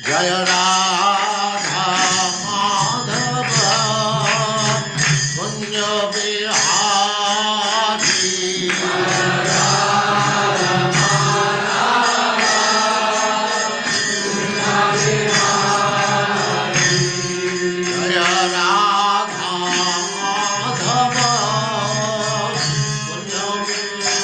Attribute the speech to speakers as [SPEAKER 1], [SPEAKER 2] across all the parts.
[SPEAKER 1] जय राधा माधव कुंज बिहारी। जय राधा माधव कुंज बिहारी।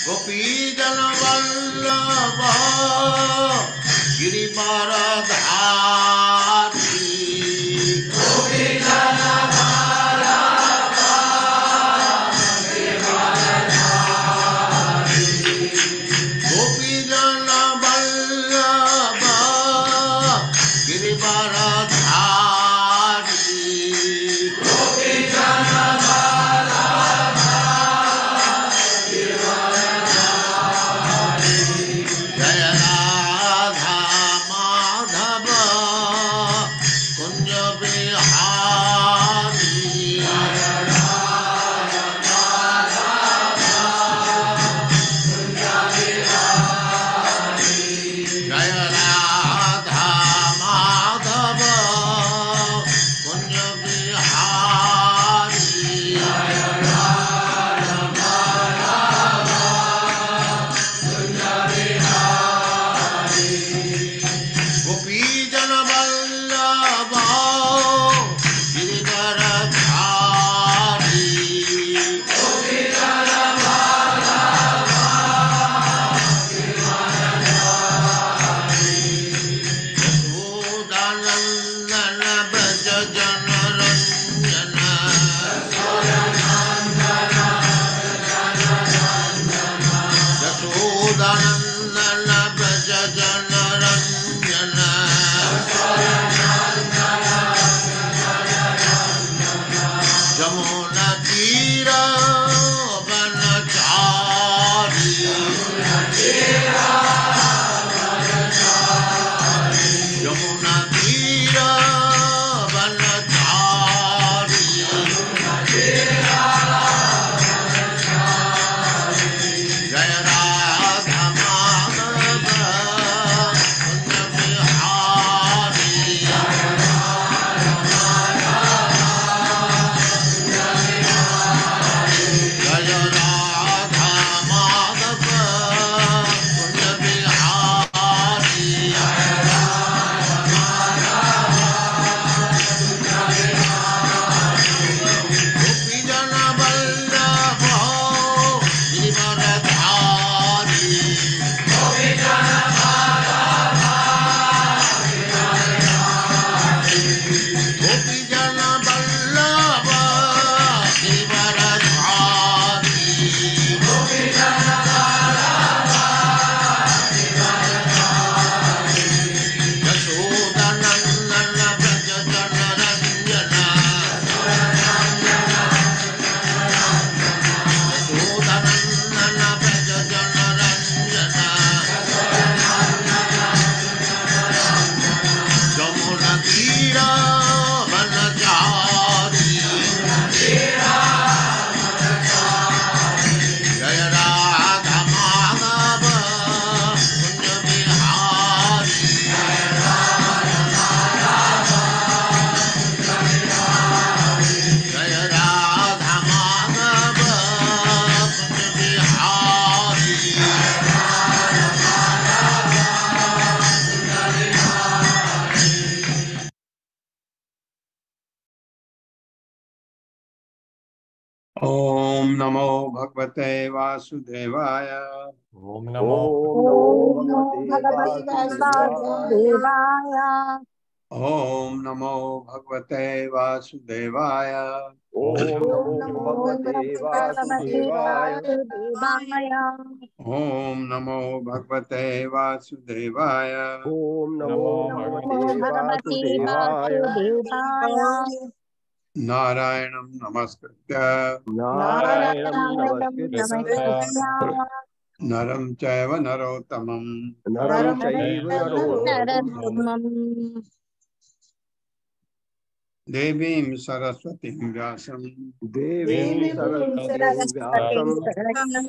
[SPEAKER 1] गोपीजन वल्लभ गिरिवरधारी। गोपीजन वल्लभ गिरिवरधारी। जय राधा माधव कुंज बिहारी। जय राधा माधव कुंज बिहारी। गोपीजन वल्लभ गिरिवरधारी। यशोदानंदन व्रज जनरंजन। यशोदानंदन व्रज जनरंजन। जमुना तीर वनचारी। यमुना तीर वनचारी। जय राधा माधव कुंज बिहारी। जय राधा माधव कुंज बिहारी। गोपीजन वल्लभ गिरिवरधारी। गोपीजन वल्लभ गिरिवरधारी। यशोदानंदन व्रज जनरंजन। यशोदानंदन व्रज जनरंजन। जमुना तीर वनचारी। जय राधा माधव कुंज बिहारी। जय राधा माधव कुंज बिहारी।
[SPEAKER 2] ओम नमो भगवते वासुदेवाय।
[SPEAKER 3] ओम नमो
[SPEAKER 4] ओम नमो भगवते वासुदेवाय।
[SPEAKER 2] ओम नमो भगवते वासुदेवाय।
[SPEAKER 3] ओम
[SPEAKER 4] ओम
[SPEAKER 3] नमो
[SPEAKER 4] नमो
[SPEAKER 3] भगवते
[SPEAKER 4] भगवते
[SPEAKER 3] वासुदेवाय।
[SPEAKER 4] वासुदेवाय।
[SPEAKER 2] ओम नमो भगवते वासुदेवाय।
[SPEAKER 3] ओम नमो
[SPEAKER 4] ओम नमो
[SPEAKER 3] भगवते
[SPEAKER 4] भगवते
[SPEAKER 3] वासुदेवाय।
[SPEAKER 4] वासुदेवाय।
[SPEAKER 2] नारायणं नमस्कृत्य
[SPEAKER 3] नारायणं
[SPEAKER 4] नारायणं
[SPEAKER 3] नमस्कृत्य
[SPEAKER 4] नमस्कृत्य
[SPEAKER 2] नरं चैव नरोत्तमं
[SPEAKER 3] नरं चैव
[SPEAKER 4] नरं
[SPEAKER 3] नरोत्तमं
[SPEAKER 4] नरोत्तमम्
[SPEAKER 2] देवीं सरस्वतीं व्यासं
[SPEAKER 3] देवीं सरस्वतीं व्यासं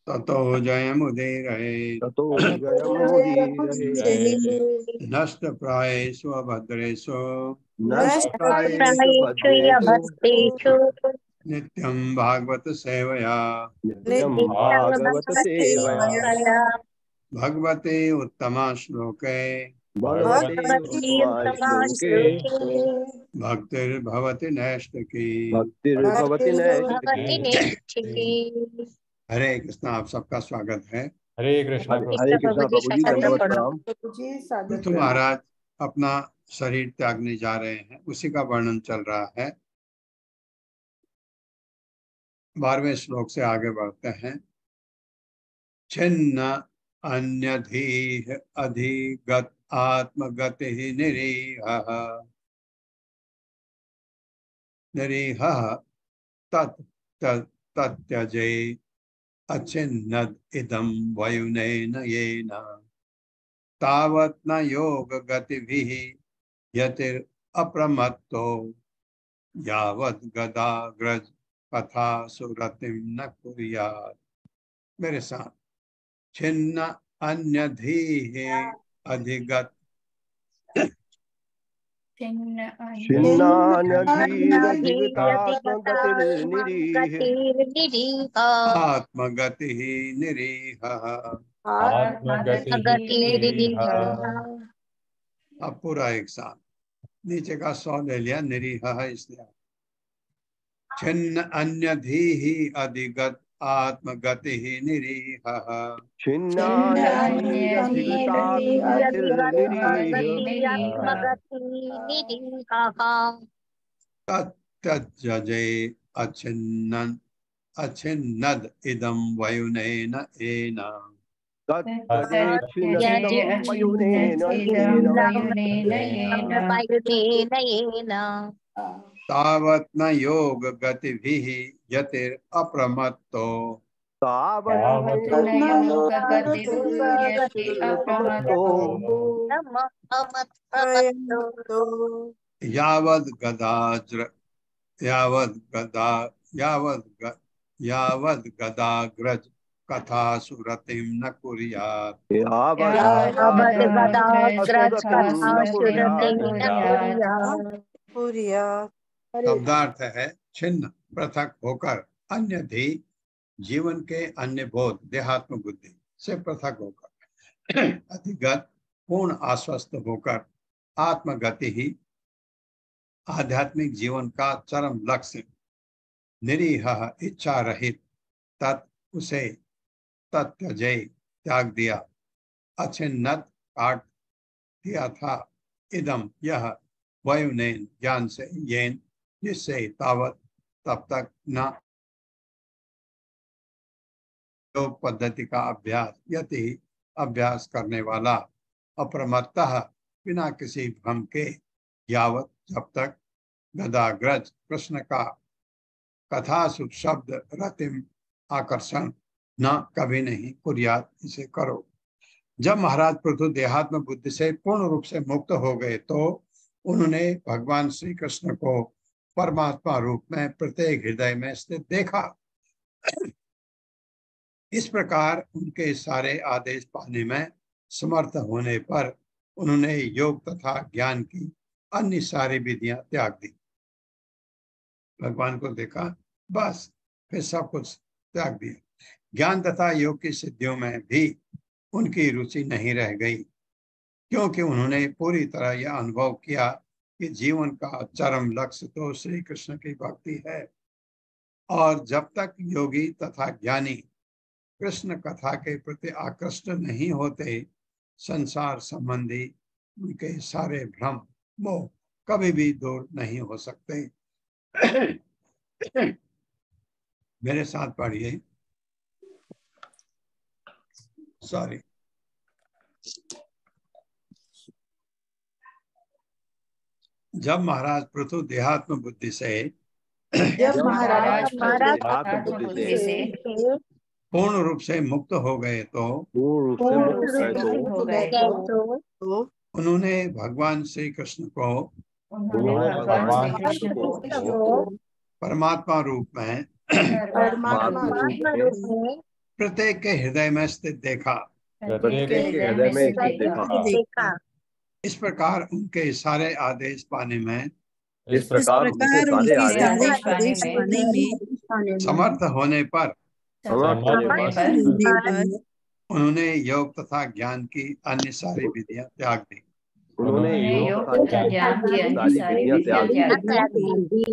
[SPEAKER 2] ततो जयमुदीरये
[SPEAKER 3] ततो जयमुदीरये।
[SPEAKER 2] नष्टप्रायेषु अभद्रेषु
[SPEAKER 3] नष्टप्रायेषु भद्रेषु
[SPEAKER 2] नित्यं भागवत सेवया
[SPEAKER 3] नित्यं भागवत सेवया
[SPEAKER 2] भगवते उत्तमा श्लोके
[SPEAKER 3] भगवते उत्तमा श्लोके
[SPEAKER 2] भक्तिर्भवति नैष्ठिकी।
[SPEAKER 3] भक्तिर्भवति नैष्ठिकी।
[SPEAKER 2] हरे कृष्ण। आप सबका स्वागत है।
[SPEAKER 5] हरे कृष्णा
[SPEAKER 3] हरे कृष्णा प्रभु जी, दंडवत प्रणाम।
[SPEAKER 2] तो महाराज अपना शरीर त्यागने जा रहे हैं, उसी का वर्णन चल रहा है। 12वें श्लोक से आगे बढ़ते हैं। छिन्न अन्यधीः अधिगत आत्मगतिः निरीहः निरीहः तत् तत्यजे अच्छिन्नद इदं वयुनेन येन तावत् न योग गतिभिः यतिर अप्रमत्तो यावत् गदाग्रज कथा सुरतिं न कुर्यात्। मेरे साथ। छिन्न अन्यधीः अधिगत
[SPEAKER 3] छिन्नान्यधीरधिगतात्मगतिर्निरीह
[SPEAKER 2] आत्मगतिः निरीहः। अब पूरा एक साथ। नीचे का सौ ले लिया, निरीहः इसलिए। छिन्न अन्यधीः अधिगत आत्मगतिः निरीहः तत्यजे अच्छिन्नद इदं वयुनेन येन तावत् न योग गतिभिः यतिर अप्रमत्तो यावद् गदाग्रज कथा सुरतिं न कुर्यात्। शब्दार्थ है छिन्न पृथक होकर, अन्यधि जीवन के अन्य बोध देहात्म बुद्धि से पृथक होकर, अधिगत पूर्ण आश्वस्त होकर, आत्मगति ही आध्यात्मिक जीवन का चरम लक्ष्य, निरीह इच्छा रहित, तत् उसे तत्यजय त्याग दिया, अच्छिन्नत काट दिया था, इदम यह वयुनेन ज्ञान से, येन जिससे, तावत तब तक न योग पद्धति का अभ्यास यति अभ्यास करने वाला, अप्रमत्तः बिना किसी भ्रम के, यावत जब तक, गदाग्रज कृष्ण का कथा सुख शब्द रतिम आकर्षण न कभी नहीं कुर्यात इसे करो। जब महाराज पृथु देहात्म बुद्धि से पूर्ण रूप से मुक्त हो गए तो उन्होंने भगवान श्री कृष्ण को परमात्मा रूप में प्रत्येक हृदय में स्थित देखा। इस प्रकार उनके सारे आदेश पाने में समर्थ होने पर उन्होंने योग तथा ज्ञान की अन्य सारी विधियां त्याग दी। भगवान को देखा, बस फिर सब कुछ त्याग दिया। ज्ञान तथा योग की सिद्धियों में भी उनकी रुचि नहीं रह गई, क्योंकि उन्होंने पूरी तरह यह अनुभव किया कि जीवन का चरम लक्ष्य तो श्री कृष्ण की भक्ति है, और जब तक योगी तथा ज्ञानी कृष्ण कथा के प्रति आकृष्ट नहीं होते, संसार संबंधी उनके सारे भ्रम मोह कभी भी दूर नहीं हो सकते। मेरे साथ पढ़िए। सॉरी, जब महाराज पृथु देहात्म बुद्धि से पूर्ण रूप से मुक्त हो गए तो उन्होंने भगवान श्री कृष्ण को
[SPEAKER 3] उन्होंने भगवान श्री कृष्ण को
[SPEAKER 2] परमात्मा रूप में
[SPEAKER 4] परमात्मा
[SPEAKER 3] परमात्मा
[SPEAKER 4] रूप
[SPEAKER 3] रूप
[SPEAKER 4] में
[SPEAKER 2] प्रत्येक के हृदय में स्थित देखा।
[SPEAKER 3] प्रत्येक के हृदय में स्थित देखा।
[SPEAKER 4] देखा।
[SPEAKER 2] इस प्रकार उनके सारे आदेश पाने में
[SPEAKER 3] इस प्रकार उनके सारे आदेश
[SPEAKER 4] आदेश पाने में
[SPEAKER 2] समर्थ होने पर
[SPEAKER 3] समर्थ होने पर
[SPEAKER 2] उन्होंने योग तथा ज्ञान की अन्य सारी विधियां त्याग दी।
[SPEAKER 3] उन्होंने योग तथा ज्ञान की सारी विधियां त्याग दी।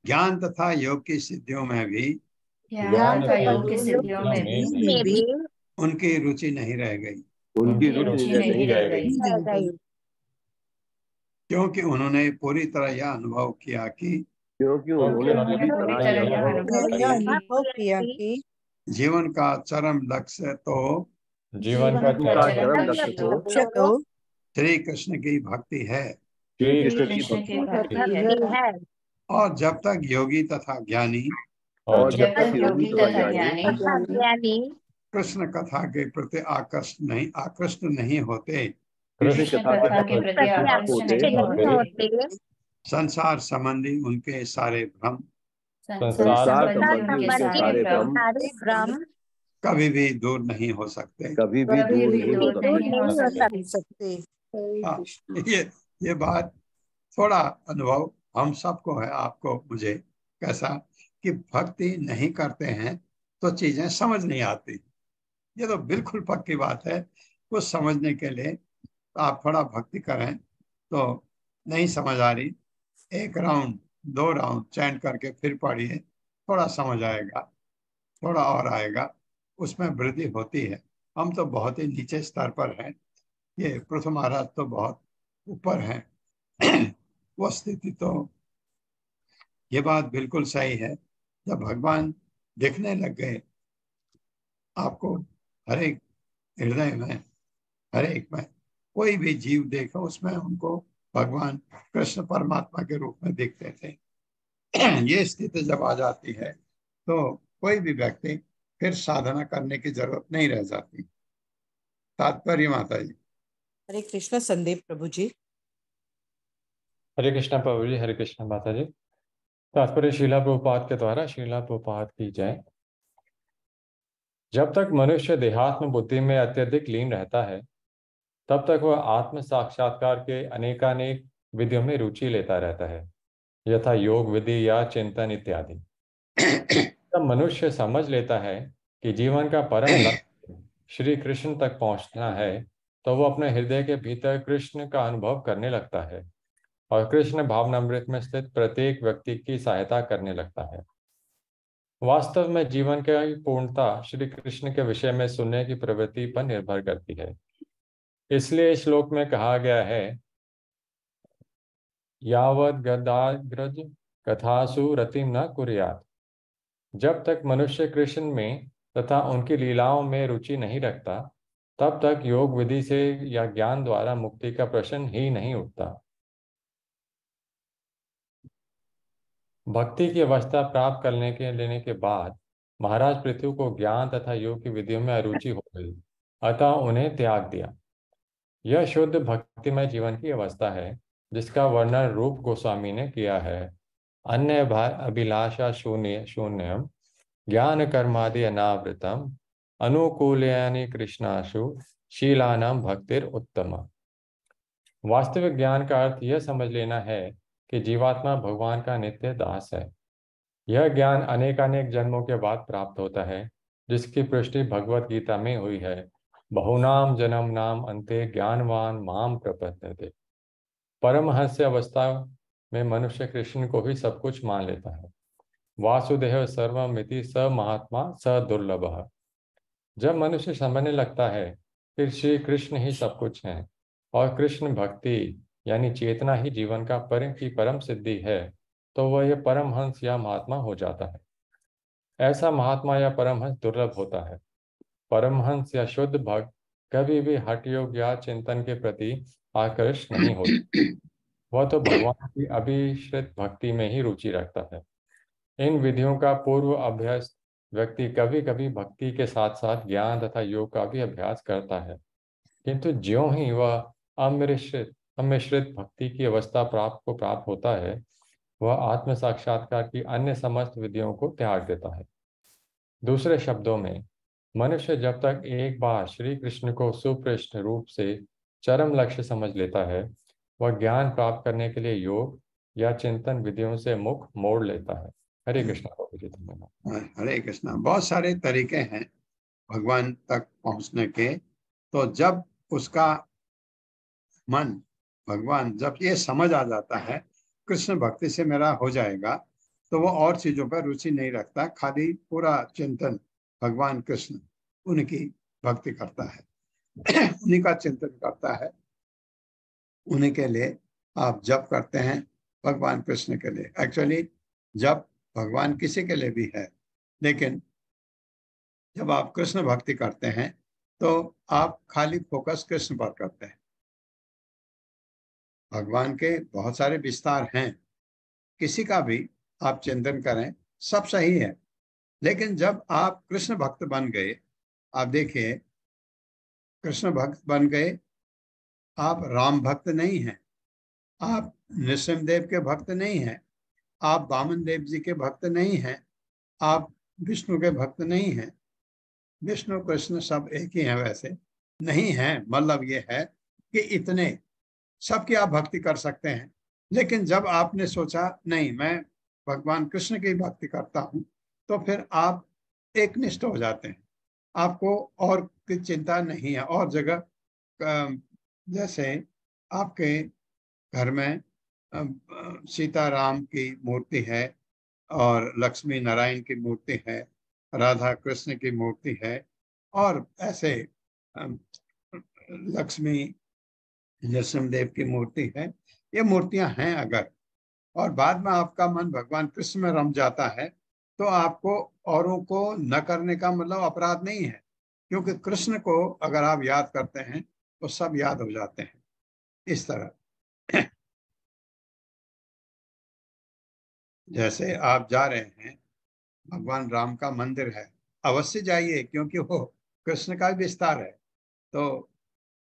[SPEAKER 2] ज्ञान तथा योग की सिद्धियों में भी
[SPEAKER 4] ज्ञान तथा योग की सिद्धियों में भी
[SPEAKER 2] उनकी रुचि नहीं रह गई,
[SPEAKER 3] उनकी रुचि नहीं रह गई,
[SPEAKER 2] क्योंकि उन्होंने पूरी तरह यह अनुभव किया कि
[SPEAKER 3] क्योंकि उन्होंने पूरी तरह यह अनुभव किया
[SPEAKER 4] कि
[SPEAKER 2] जीवन का चरम लक्ष्य तो
[SPEAKER 3] जीवन का चरम लक्ष्य तो
[SPEAKER 2] श्री कृष्ण की भक्ति है।
[SPEAKER 3] श्री कृष्ण की भक्ति है।
[SPEAKER 2] और जब तक योगी तथा ज्ञानी
[SPEAKER 3] और जब तक योगी तथा ज्ञानी
[SPEAKER 2] कृष्ण कथा के प्रति आकृष्ट नहीं होते,
[SPEAKER 3] कृष्ण कथा के प्रति आकृष्ट नहीं होते,
[SPEAKER 2] संसार संबंधी उनके सारे भ्रम
[SPEAKER 3] संसार संबंधी उनके सारे भ्रम
[SPEAKER 2] कभी भी दूर नहीं हो सकते।
[SPEAKER 3] कभी भी दूर नहीं हो सकते।
[SPEAKER 2] हाँ, ये बात थोड़ा अनुभव हम सबको है, आपको मुझे कैसा कि भक्ति नहीं करते हैं तो चीजें समझ नहीं आती। ये तो बिल्कुल पक्की बात है। कुछ समझने के लिए आप थोड़ा भक्ति करें तो नहीं समझ आ रही, 1 राउंड 2 राउंड चैंट करके फिर पढ़िए, थोड़ा समझ आएगा, थोड़ा और आएगा, उसमें वृद्धि होती है। हम तो बहुत ही नीचे स्तर पर हैं, ये पृथु महाराज तो बहुत ऊपर हैं। वो स्थिति तो, ये बात बिल्कुल सही है। जब भगवान दिखने लग गए आपको, हर एक हृदय में, हर एक में कोई भी जीव देखो उसमें उनको भगवान कृष्ण परमात्मा के रूप में दिखते थे। ये स्थिति जब आ जाती है तो कोई भी व्यक्ति फिर साधना करने की जरूरत नहीं रह जाती। तात्पर्य माता जी।
[SPEAKER 5] हरे कृष्ण संदीप प्रभु जी।
[SPEAKER 6] हरे कृष्णा प्रभु जी, हरे कृष्णा माता जी। तात्पर्य श्रीला प्रभुपाद के द्वारा श्रीला प्रभुपाद की जय। जब तक मनुष्य देहात्म बुद्धि में अत्यधिक लीन रहता है तब तक वह आत्म साक्षात्कार के अनेकानेक विधियों में रुचि लेता रहता है, यथा योग विधि या चिंतन इत्यादि। जब मनुष्य समझ लेता है कि जीवन का परम लक्ष्य श्री कृष्ण तक पहुंचना है तो वह अपने हृदय के भीतर कृष्ण का अनुभव करने लगता है और कृष्ण भावनामृत में स्थित प्रत्येक व्यक्ति की सहायता करने लगता है। वास्तव में जीवन की पूर्णता श्री कृष्ण के विषय में सुनने की प्रवृत्ति पर निर्भर करती है। इसलिए इस श्लोक में कहा गया है, यावत् गदाग्रज कथासु रतिम न कुर्यात्। जब तक मनुष्य कृष्ण में तथा उनकी लीलाओं में रुचि नहीं रखता तब तक योग विधि से या ज्ञान द्वारा मुक्ति का प्रश्न ही नहीं उठता। भक्ति की अवस्था प्राप्त करने के लेने के बाद महाराज पृथु को ज्ञान तथा योग की विधियों में अरुचि हो गई, अतः उन्हें त्याग दिया। यह शुद्ध भक्तिमय जीवन की अवस्था है जिसका वर्णन रूप गोस्वामी ने किया है। अन्य अभिलाषा शून्यम ज्ञान कर्मादि अनावृतम अनुकूलयानि कृष्णाशु शीलानाम भक्तिर उत्तम। वास्तविक ज्ञान का अर्थ यह समझ लेना है कि जीवात्मा भगवान का नित्य दास है। यह ज्ञान अनेकानेक जन्मों के बाद प्राप्त होता है, जिसकी पुष्टि भगवत गीता में हुई है। बहुनाम जन्म नाम अंते ज्ञानवान माम प्रपद्यते। परमहंस अवस्था में मनुष्य कृष्ण को ही सब कुछ मान लेता है। वासुदेव सर्वमिति स महात्मा स दुर्लभ। जब मनुष्य समझने लगता है कि श्री कृष्ण ही सब कुछ है और कृष्ण भक्ति यानी चेतना ही जीवन का परम सिद्धि है, तो वह यह परमहंस या महात्मा हो जाता है। ऐसा महात्मा या परमहंस दुर्लभ होता है। परमहंस या शुद्ध भक्त कभी भी हठ योग या चिंतन के प्रति आकृष्ट नहीं होता। वह तो भगवान की अभिश्रित भक्ति में ही रुचि रखता है। इन विधियों का पूर्व अभ्यास व्यक्ति कभी कभी भक्ति के साथ साथ ज्ञान तथा योग का भी अभ्यास करता है, किंतु ज्यों ही वह अमृत सम्मिश्रित भक्ति की अवस्था प्राप्त होता है, वह आत्म साक्षात्कार की अन्य समस्त विधियों को त्याग देता है। दूसरे शब्दों में, मनुष्य जब तक एक बार श्री कृष्ण को सुपृष्ठ रूप से चरम लक्ष्य समझ लेता है, वह ज्ञान प्राप्त करने के लिए योग या चिंतन विधियों से मुख मोड़ लेता है। हरे कृष्ण प्रभु जी, धन्यवाद।
[SPEAKER 2] हरे कृष्णा। बहुत सारे तरीके हैं भगवान तक पहुंचने के। तो जब उसका मन भगवान जब ये समझ आ जाता है कृष्ण भक्ति से मेरा हो जाएगा, तो वो और चीजों पर रुचि नहीं रखता, खाली पूरा चिंतन भगवान कृष्ण उनकी भक्ति करता है, उन्हीं का चिंतन करता है। उन्हीं के लिए आप जप करते हैं, भगवान कृष्ण के लिए। एक्चुअली जप भगवान किसी के लिए भी है, लेकिन जब आप कृष्ण भक्ति करते हैं तो आप खाली फोकस कृष्ण पर करते हैं। भगवान के बहुत सारे विस्तार हैं, किसी का भी आप चिंतन करें, सब सही है। लेकिन जब आप कृष्ण भक्त बन गए, आप देखिए कृष्ण भक्त बन गए, आप राम भक्त नहीं हैं, आप नृसिंहदेव के भक्त नहीं हैं, आप वामन देव जी के भक्त नहीं हैं, आप विष्णु के भक्त नहीं हैं। विष्णु कृष्ण सब एक ही हैं, वैसे नहीं हैं, मतलब ये है कि इतने सबकी आप भक्ति कर सकते हैं। लेकिन जब आपने सोचा नहीं मैं भगवान कृष्ण की भक्ति करता हूं, तो फिर आप एक निष्ठ हो जाते हैं, आपको और की चिंता नहीं है। और जगह जैसे आपके घर में सीताराम की मूर्ति है और लक्ष्मी नारायण की मूर्ति है, राधा कृष्ण की मूर्ति है, और ऐसे लक्ष्मी नरसिंहदेव की मूर्ति है, ये मूर्तियां हैं अगर, और बाद में आपका मन भगवान कृष्ण में रम जाता है, तो आपको औरों को न करने का मतलब अपराध नहीं है, क्योंकि कृष्ण को अगर आप याद करते हैं तो सब याद हो जाते हैं। इस तरह जैसे आप जा रहे हैं, भगवान राम का मंदिर है, अवश्य जाइए, क्योंकि वो कृष्ण का विस्तार है। तो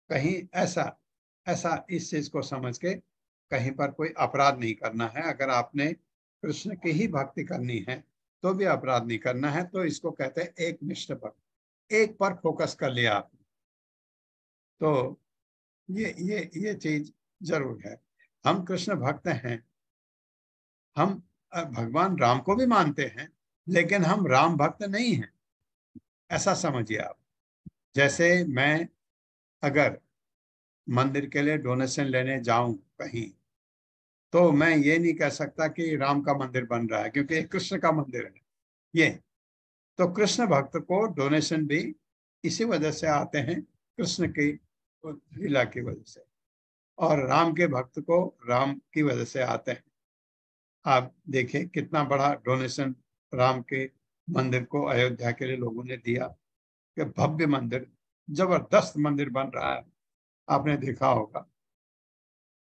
[SPEAKER 2] कहीं ऐसा ऐसा इस चीज को समझ के कहीं पर कोई अपराध नहीं करना है। अगर आपने कृष्ण की ही भक्ति करनी है तो भी अपराध नहीं करना है। तो इसको कहते हैं एक निष्ठ भक्त, एक पर फोकस कर लिया आपने, तो ये चीज जरूर है। हम कृष्ण भक्त हैं, हम भगवान राम को भी मानते हैं, लेकिन हम राम भक्त नहीं हैं, ऐसा समझिए आप। जैसे मैं अगर मंदिर के लिए डोनेशन लेने जाऊं कहीं, तो मैं ये नहीं कह सकता कि राम का मंदिर बन रहा है, क्योंकि ये कृष्ण का मंदिर है। ये तो कृष्ण भक्त को डोनेशन भी इसी वजह से आते हैं, कृष्ण की लीला की वजह से, और राम के भक्त को राम की वजह से आते हैं। आप देखिए कितना बड़ा डोनेशन राम के मंदिर को अयोध्या के लिए लोगों ने दिया, कि भव्य मंदिर, जबरदस्त मंदिर बन रहा है, आपने देखा होगा,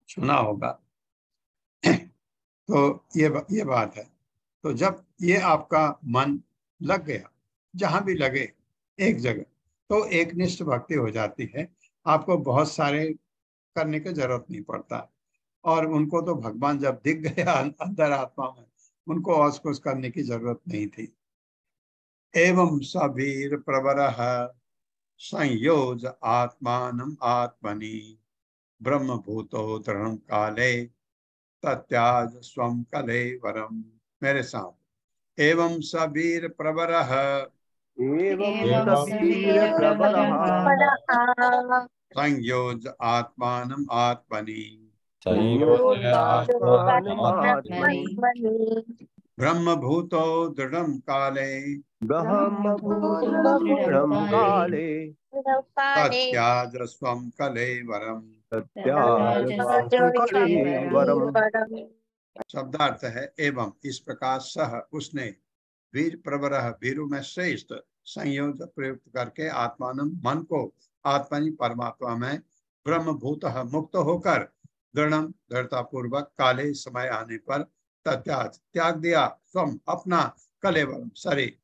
[SPEAKER 2] सुना होगा। तो ये बात है। तो जब ये आपका मन लग गया, जहां भी लगे एक जगह, तो एक निष्ठ भक्ति हो जाती है। आपको बहुत सारे करने की जरूरत नहीं पड़ता, और उनको तो भगवान जब दिख गया अंदर आत्मा में, उनको और कुछ करने की जरूरत नहीं थी। एवं सबीर प्रवरः संयोज आत्मानम आत्मनि ब्रह्म भूतो दृढ़ं काले तत्याज स्वम कलेवरम। मेरे साथ, एवं सबीर प्रवरः संयोज आत्मानम आत्मनि ब्रह्म भूतो दृढ़ं काले तत्याज स्वम कलेवरम। शब्दार्थ है एवं इस प्रकार सह उसने वीर प्रवरः वीरु में श्रेष्ठ संयोज प्रयुक्त करके आत्मान मन को आत्मनि परमात्मा में ब्रह्म भूत मुक्त होकर दृढ़ दृढ़ता पूर्वक काले समय आने पर तत्याज त्याग दिया स्वम अपना कलेवरम शरीर।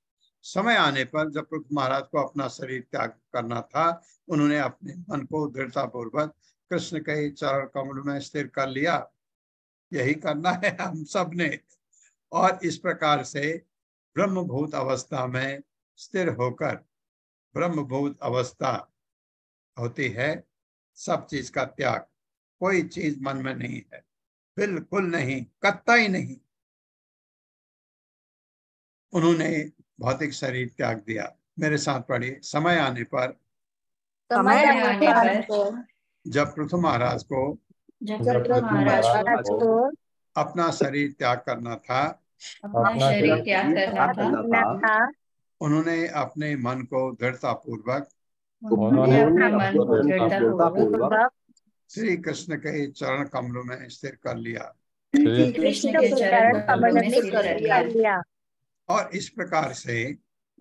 [SPEAKER 2] समय आने पर जब पृथ्वी महाराज को अपना शरीर त्याग करना था, उन्होंने अपने मन को दृढ़ता पूर्वक कृष्ण के चरण कमल में स्थिर कर लिया। यही करना है हम सब ने। और इस प्रकार से ब्रह्मभूत अवस्था में स्थिर होकर, ब्रह्मभूत अवस्था होती है सब चीज का त्याग। कोई चीज मन में नहीं है, बिल्कुल नहीं, कतई नहीं। उन्होंने भौतिक शरीर त्याग दिया। मेरे साथ पढ़िए। समय आने पर,
[SPEAKER 4] समय
[SPEAKER 3] आने
[SPEAKER 4] आने
[SPEAKER 3] पर
[SPEAKER 4] पर
[SPEAKER 2] जब पृथु महाराज को
[SPEAKER 3] जब
[SPEAKER 6] जब
[SPEAKER 3] पृथु
[SPEAKER 6] पृथु
[SPEAKER 3] महाराज
[SPEAKER 6] महाराज
[SPEAKER 3] को
[SPEAKER 6] को
[SPEAKER 2] अपना शरीर त्याग करना था,
[SPEAKER 3] अपना शरीर त्याग करना था,
[SPEAKER 2] उन्होंने अपने मन को दृढ़ता पूर्वक
[SPEAKER 3] उन्होंने अपने मन को दृढ़तापूर्वक
[SPEAKER 2] श्री कृष्ण के चरण कमलों में स्थिर कर लिया।
[SPEAKER 3] श्री कृष्ण के चरण कमल में स्थिर कर लिया।
[SPEAKER 2] और इस प्रकार से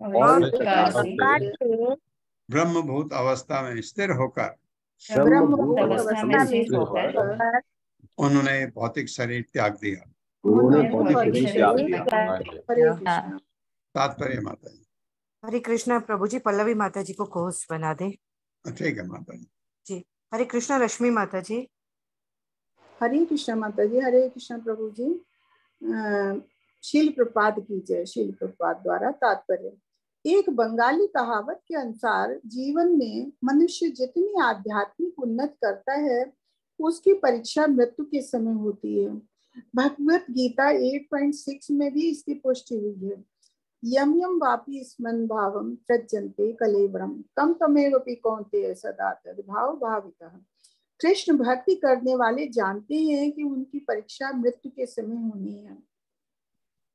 [SPEAKER 3] और इस प्रकार से
[SPEAKER 2] ब्रह्मभूत अवस्था में स्थिर होकर
[SPEAKER 3] ब्रह्मभूत अवस्था में स्थिर होकर
[SPEAKER 2] उन्होंने भौतिक शरीर त्याग दिया।
[SPEAKER 3] उन्होंने भौतिक शरीर त्याग दिया।
[SPEAKER 2] तात्पर्य माता जी।
[SPEAKER 5] हरे कृष्णा प्रभु जी। पल्लवी माता जी को कोर्स बना दे।
[SPEAKER 2] ठीक है माता जी।
[SPEAKER 5] जी हरे कृष्णा। रश्मि माता जी।
[SPEAKER 7] हरे कृष्णा माता जी। हरे कृष्णा प्रभु जी। शील प्रपात की जय। शील प्रपात द्वारा तात्पर्य। एक बंगाली कहावत के अनुसार जीवन में मनुष्य जितनी आध्यात्मिक उन्नत करता है उसकी परीक्षा मृत्यु के समय होती है। भगवत गीता 8.6 में भी इसकी पुष्टि हुई है। यम यम वापी स्मन भावम प्रज्यन्ते कलेवरम तम तमेवपि कौन्तेय सदा तद्भाव भावितः। कृष्ण भक्ति करने वाले जानते हैं कि उनकी परीक्षा मृत्यु के समय होनी है।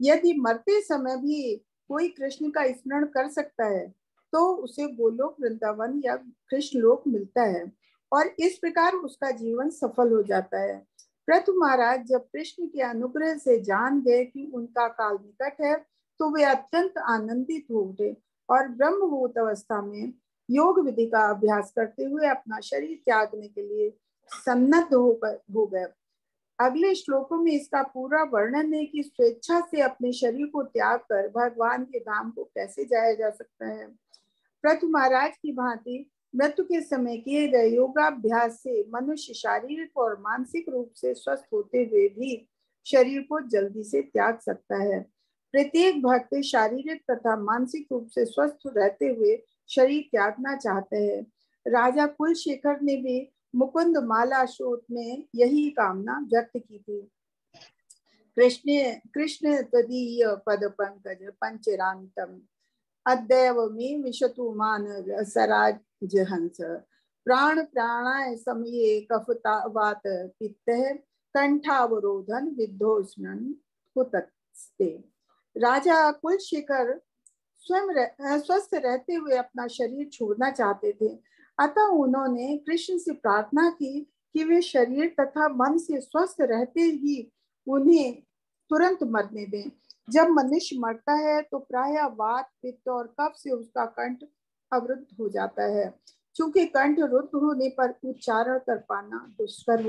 [SPEAKER 7] यदि मरते समय भी कोई कृष्ण का स्मरण कर सकता है तो उसे गोलोक वृंदावन या कृष्ण लोक मिलता है और इस प्रकार उसका जीवन सफल हो जाता है। पृथु महाराज जब कृष्ण के अनुग्रह से जान गए कि उनका काल निकट है तो वे अत्यंत आनंदित हो उठे और ब्रह्मभूत अवस्था में योग विधि का अभ्यास करते हुए अपना शरीर त्यागने के लिए सन्नद्ध हो गए। अगले श्लोकों में इसका पूरा वर्णन है कि स्वेच्छा से अपने शरीर को त्याग कर भगवान के धाम को कैसे जाया जा सकता है। पृथु महाराज की भांति मृत्यु के समय किए गए योगाभ्यास से मनुष्य शारीरिक और मानसिक रूप से स्वस्थ होते हुए भी शरीर को जल्दी से त्याग सकता है। प्रत्येक भक्त शारीरिक तथा मानसिक रूप से स्वस्थ रहते हुए शरीर त्यागना चाहते हैं। राजा कुलशेखर ने भी मुकुंद माला शोध में यही कामना व्यक्त की थी। कृष्ण तदीय पद पंकज पंचरांतम अद्यव में विशतु मान सराज हंस प्राण प्राणाय समये कफता वात पित्त कंठावरोधन विद्धोष्णन कुतस्ते। राजा कुलशेखर स्वयं स्वस्थ रहते हुए अपना शरीर छोड़ना चाहते थे, अतः उन्होंने कृष्ण से प्रार्थना की कि वे शरीर तथा मन से स्वस्थ रहते ही उन्हें तुरंत मरने दें। जब मनुष्य मरता है तो प्रायः वात पित्त और कफ से उसका कंठ अवरुद्ध हो जाता है। चूंकि कंठ रुद्ध होने पर उच्चारण कर पाना दुष्कर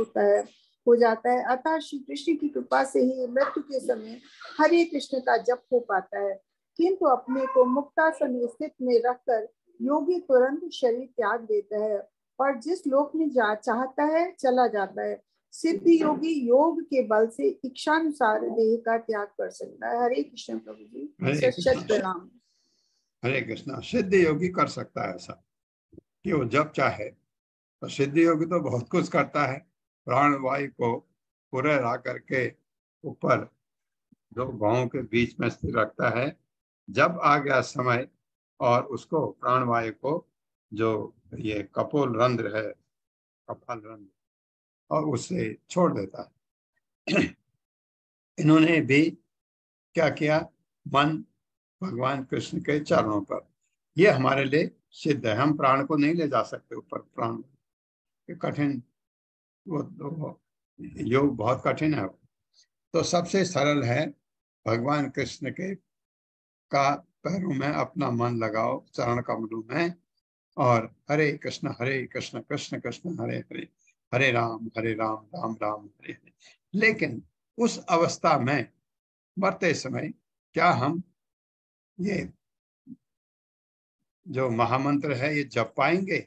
[SPEAKER 7] हो जाता है, अतः श्री कृष्ण की कृपा से ही मृत्यु के समय हरे कृष्ण का जप हो पाता है। किंतु अपने को मुक्तासन स्थित में रखकर योगी तुरंत शरीर त्याग देता है और जिस लोक में चाहता है चला जाता है। सिद्ध योगी योग के बल से इच्छानुसार देह का त्याग कर सकता है। हरे कृष्ण प्रभु जी। सत प्रणाम।
[SPEAKER 2] हरे कृष्णा। सिद्ध योगी कर सकता है ऐसा कि वो जब चाहे। तो सिद्ध योगी तो बहुत कुछ करता है। प्राण वायु को पूरे ला करके ऊपर दो भौं के बीच में स्थिर रखता है। जब आ गया समय और उसको प्राण वायु को जो ये कपोल रंध्र है, कपाल रंध्र, और उससे छोड़ देता है। इन्होंने भी क्या किया? मन भगवान कृष्ण के चरणों पर। ये हमारे लिए सिद्ध है। हम प्राण को नहीं ले जा सकते ऊपर। प्राण कठिन, वो योग बहुत कठिन है। तो सबसे सरल है भगवान कृष्ण के का पैरों में अपना मन लगाओ, चरण कमलों में, और हरे कृष्ण कृष्ण कृष्ण हरे हरे, हरे राम राम राम हरे हरे। लेकिन उस अवस्था में मरते समय क्या हम ये जो महामंत्र है ये जप पाएंगे?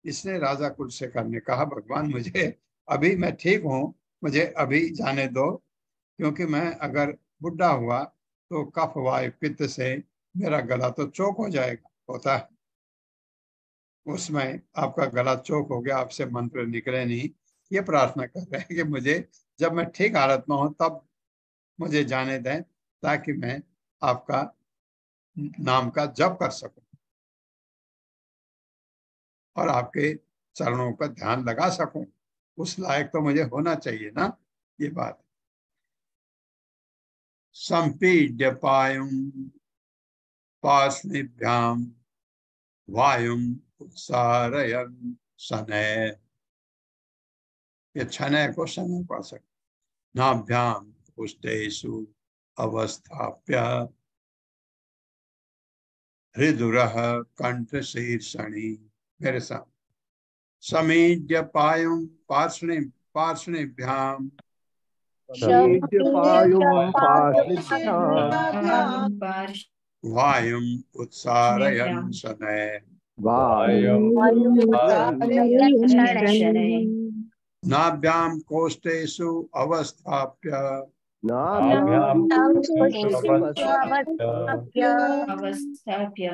[SPEAKER 2] इसने राजा कुलशेखर ने कहा, भगवान मुझे अभी, मैं ठीक हूँ, मुझे अभी जाने दो, क्योंकि मैं अगर बुढ़ा हुआ तो कफ वायु पित्त से मेरा गला तो चोक हो जाएगा, होता है उसमें आपका गला चोक हो गया, आपसे मंत्र निकले नहीं। ये प्रार्थना कर रहे हैं कि मुझे जब मैं ठीक हालत में हूं तब मुझे जाने दें, ताकि मैं आपका नाम का जप कर सकूं और आपके चरणों का ध्यान लगा सकूं। उस लायक तो मुझे होना चाहिए ना, ये बात। संपीड्य पायुं पार्ष्णिभ्यां वायुं उत्सारयन् शनैः, ये शनैः को शनैः पढ़ सकते। नाभ्यां पुष्टेषु अवस्थाप्य हृदुरः कंठशीर्षणि, मेरे साथ। समीड्य पायुं पार्ष्णिभ्यां वायुं उत्सारयन् शनैः, नाभ्यां कोष्ठेषु अवस्थाप्य
[SPEAKER 3] अवस्थाप्य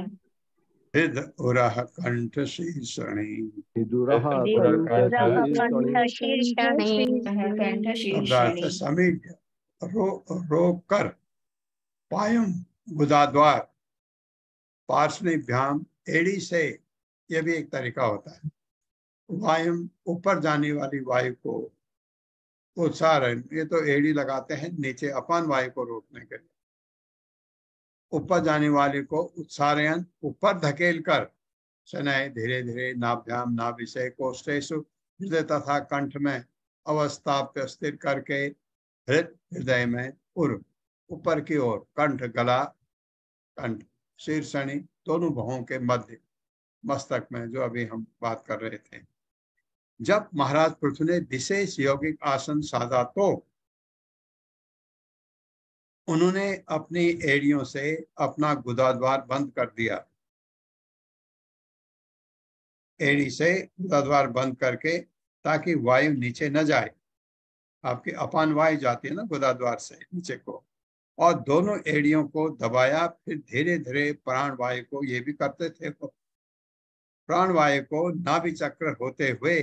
[SPEAKER 2] हृदुरः कंठशीर्षणि।
[SPEAKER 3] कंठशीर्षणि
[SPEAKER 2] समीड्य रोक कर, पायुं गुदाद्वार, पार्ष्णिभ्याम एड़ी से, यह भी एक तरीका होता है। वायु ऊपर जाने वाली वायु को उत्सारण, ये तो एड़ी लगाते हैं नीचे अपान वायु को रोकने के लिए। ऊपर जाने वाले को उत्सारयन, ऊपर धकेल कर, शनैः धीरे धीरे, नाभ्याम नाभि से, कोष्ठेषु हृदय तथा कंठ में, अवस्थाप्य स्थिर करके, हृदय में, उर ऊपर की ओर, कंठ गला, कंठ शीर्षणी दोनों भवों के मध्य, मस्तक में, जो अभी हम बात कर रहे थे। जब महाराज पृथु ने विशेष यौगिक आसन साधा तो उन्होंने अपनी एड़ियों से अपना गुदाद्वार बंद कर दिया। एड़ी से गुदाद्वार बंद करके, ताकि वायु नीचे न जाए। आपकी अपान वायु जाती है ना गुदाद्वार से नीचे को, और दोनों एड़ियों को दबाया। फिर धीरे धीरे प्राण वायु को, ये भी करते थे, तो प्राण वायु को नाभि चक्र होते हुए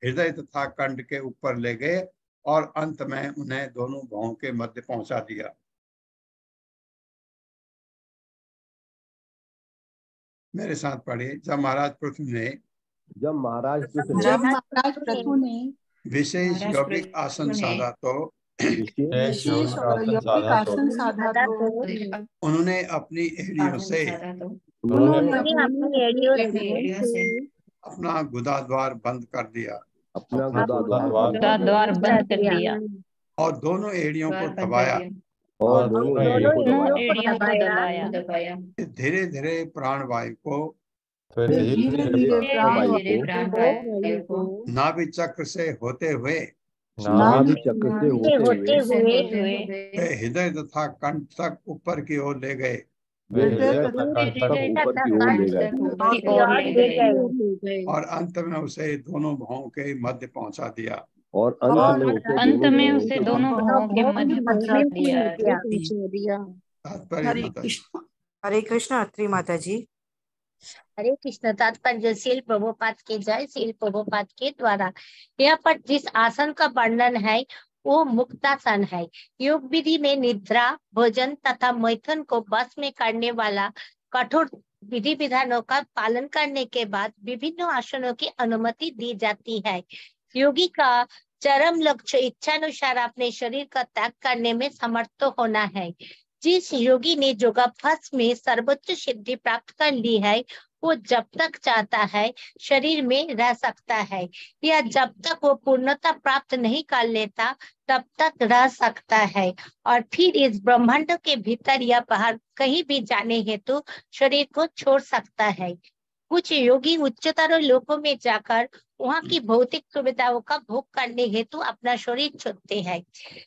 [SPEAKER 2] हृदय तथा कंठ के ऊपर ले गए और अंत में उन्हें दोनों भवों के मध्य पहुंचा दिया। मेरे साथ पढ़िए। जब महाराज पृथु ने विशेष यौगिक आसन साधा तो उन्होंने अपनी एड़ियों से अपना गुदाद्वार बंद कर दिया,
[SPEAKER 3] द्वार बंद कर दिया
[SPEAKER 2] और दोनों एड़ियों को दबाया,
[SPEAKER 3] और दोनों एड़ियों को दबाया।
[SPEAKER 2] धीरे धीरे प्राण वायु को नाभि चक्र से होते हुए हृदय तथा कंठ तक ऊपर की ओर ले गए, और अंत में उसे दोनों भवों के मध्य पहुंचा दिया।
[SPEAKER 3] और अंत में उसे दोनों भवों के मध्य पहुंचा दिया।
[SPEAKER 5] हरे कृष्ण। अत्रि माता जी।
[SPEAKER 4] हरे कृष्ण। तात्पर्य शील प्रभुपाद के जय। शील प्रभुपाद के द्वारा यहाँ पर जिस आसन का वर्णन है वो मुक्तासन है। योग विधि में निद्रा, भोजन तथा मैथुन को बस में करने वाला कठोर विधि विधानों का पालन करने के बाद विभिन्न आसनों की अनुमति दी जाती है। योगी का चरम लक्ष्य इच्छानुसार अपने शरीर का त्याग करने में समर्थ होना है। जिस योगी ने योगाभ्यास में सर्वोच्च सिद्धि प्राप्त कर ली है वो जब तक चाहता है शरीर में रह सकता है, या जब तक वो पूर्णता प्राप्त नहीं कर लेता तब तक रह सकता है, और फिर इस ब्रह्मांड के भीतर या बाहर कहीं भी जाने हेतु शरीर को छोड़ सकता है। कुछ योगी उच्चतर लोकों में जाकर वहाँ की भौतिक सुविधाओं का भोग करने हेतु अपना शरीर छोड़ते हैं,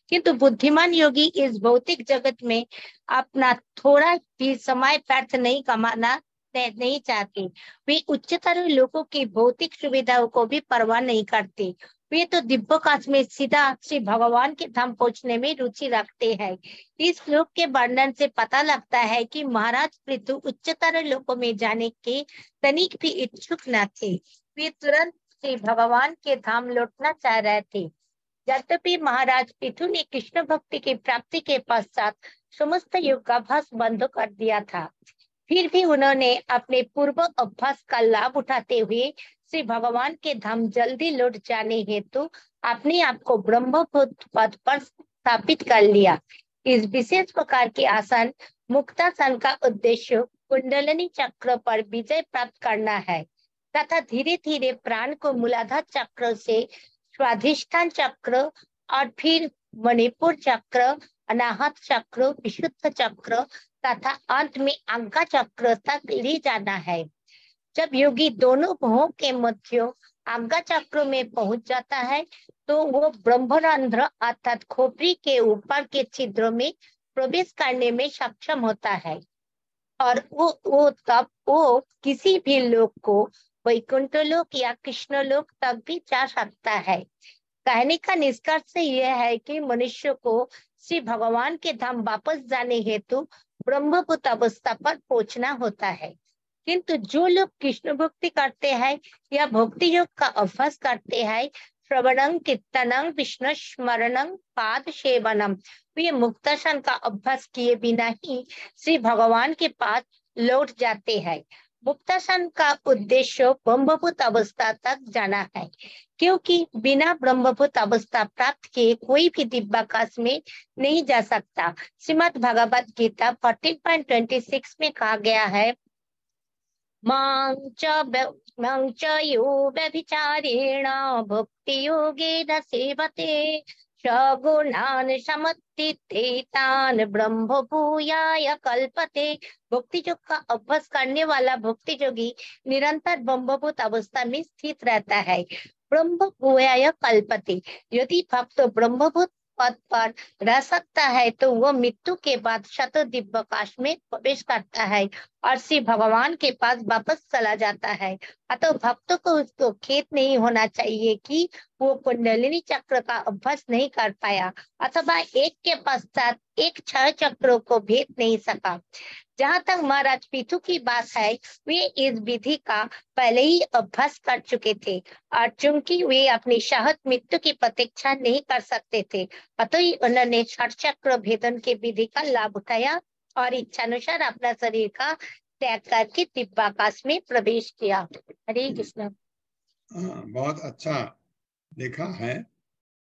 [SPEAKER 4] किंतु बुद्धिमान योगी इस भौतिक जगत में अपना थोड़ा भी समय व्यर्थ नहीं कमाना नहीं चाहते। वे उच्चतर लोगों की भौतिक सुविधाओं को भी परवाह नहीं करते। वे तो दिव्यकाश में सीधा श्री भगवान के धाम पहुंचने में रुचि रखते हैं। इस श्लोक के वर्णन से पता लगता है कि महाराज पृथु उच्चतर लोकों में जाने के तनिक भी इच्छुक न थे। वे तुरंत श्री भगवान के धाम लौटना चाह रहे थे। यद्यपि महाराज पृथु ने कृष्ण भक्ति की प्राप्ति के पश्चात समस्त योगाभ्यास बंद कर दिया था, फिर भी उन्होंने अपने पूर्व अभ्यास का लाभ उठाते हुए श्री भगवान के धाम जल्दी लौट जाने हेतु अपने आप को ब्रह्मभूत पद पर स्थापित कर लिया। इस विशेष प्रकार के आसन मुक्तासन का उद्देश्य कुंडलिनी चक्र पर विजय प्राप्त करना है तथा धीरे धीरे प्राण को मूलाधार चक्र से स्वाधिष्ठान चक्र और फिर मणिपुर चक्र, अनाहत चक्र, विशुद्ध चक्र तथा अंत में आज्ञा चक्र तक ले जाना है। जब योगी दोनों भुवों के मध्य आज्ञा चक्र में पहुंच जाता है तो वो ब्रह्मरंध्र अर्थात खोपड़ी के ऊपर के छिद्रों में प्रवेश करने में सक्षम होता है और वो किसी भी लोक को वैकुंठ लोक या कृष्ण लोक तक भी जा सकता है। कहने का निष्कर्ष यह है कि मनुष्य को श्री भगवान के धाम वापस जाने हेतु ब्रह्मभूत अवस्था पर पहुंचना होता है। किंतु जो लोग कृष्ण भक्ति करते हैं या भक्ति योग का अभ्यास करते हैं, श्रवणं कीर्तनं विष्णु स्मरणं पाद सेवनम, वे मुक्तासन का अभ्यास किए बिना ही श्री भगवान के पास लौट जाते हैं। मुक्तासन का उद्देश्य ब्रह्मभूत अवस्था तक जाना है, क्योंकि बिना ब्रह्मभूत अवस्था प्राप्त किए कोई भी दिव्याकाश में नहीं जा सकता। श्रीमद् भगवद गीता 14.26 में कहा गया है, मां च यो व्यभिचारेण भक्ति योगेन सेवते सगुणान् समतीते तान् ब्रह्म भूयाय कल्पते। भक्ति योग का अभ्यास करने वाला भक्ति योगी निरंतर ब्रह्मभूत अवस्था में स्थित रहता है। ब्रह्म भूयाय कल्पते, यदि भक्त ब्रह्मभूत पद पर रह सकता है तो वह मृत्यु के बाद शत दिव्याकाश में प्रवेश करता है और श्री भगवान के पास वापस चला जाता है। अतः भक्तों को उसको खेद नहीं होना चाहिए कि वो कुंडलिनी चक्र का अभ्यास नहीं कर पाया अथवा एक के पश्चात एक 6 चक्रों को भेद नहीं सका। जहाँ तक महाराज पृथु की बात है, वे इस विधि का पहले ही अभ्यास कर चुके थे और चूंकि वे अपनी शाहत मृत्यु की प्रतीक्षा नहीं कर सकते थे, अतः ही उन्होंने 6 चक्र भेदन के विधि का लाभ उठाया और इच्छानुसार अपना शरीर का त्याग करके दिव्याकाश में प्रवेश किया। हरे कृष्ण।
[SPEAKER 2] बहुत अच्छा लिखा है।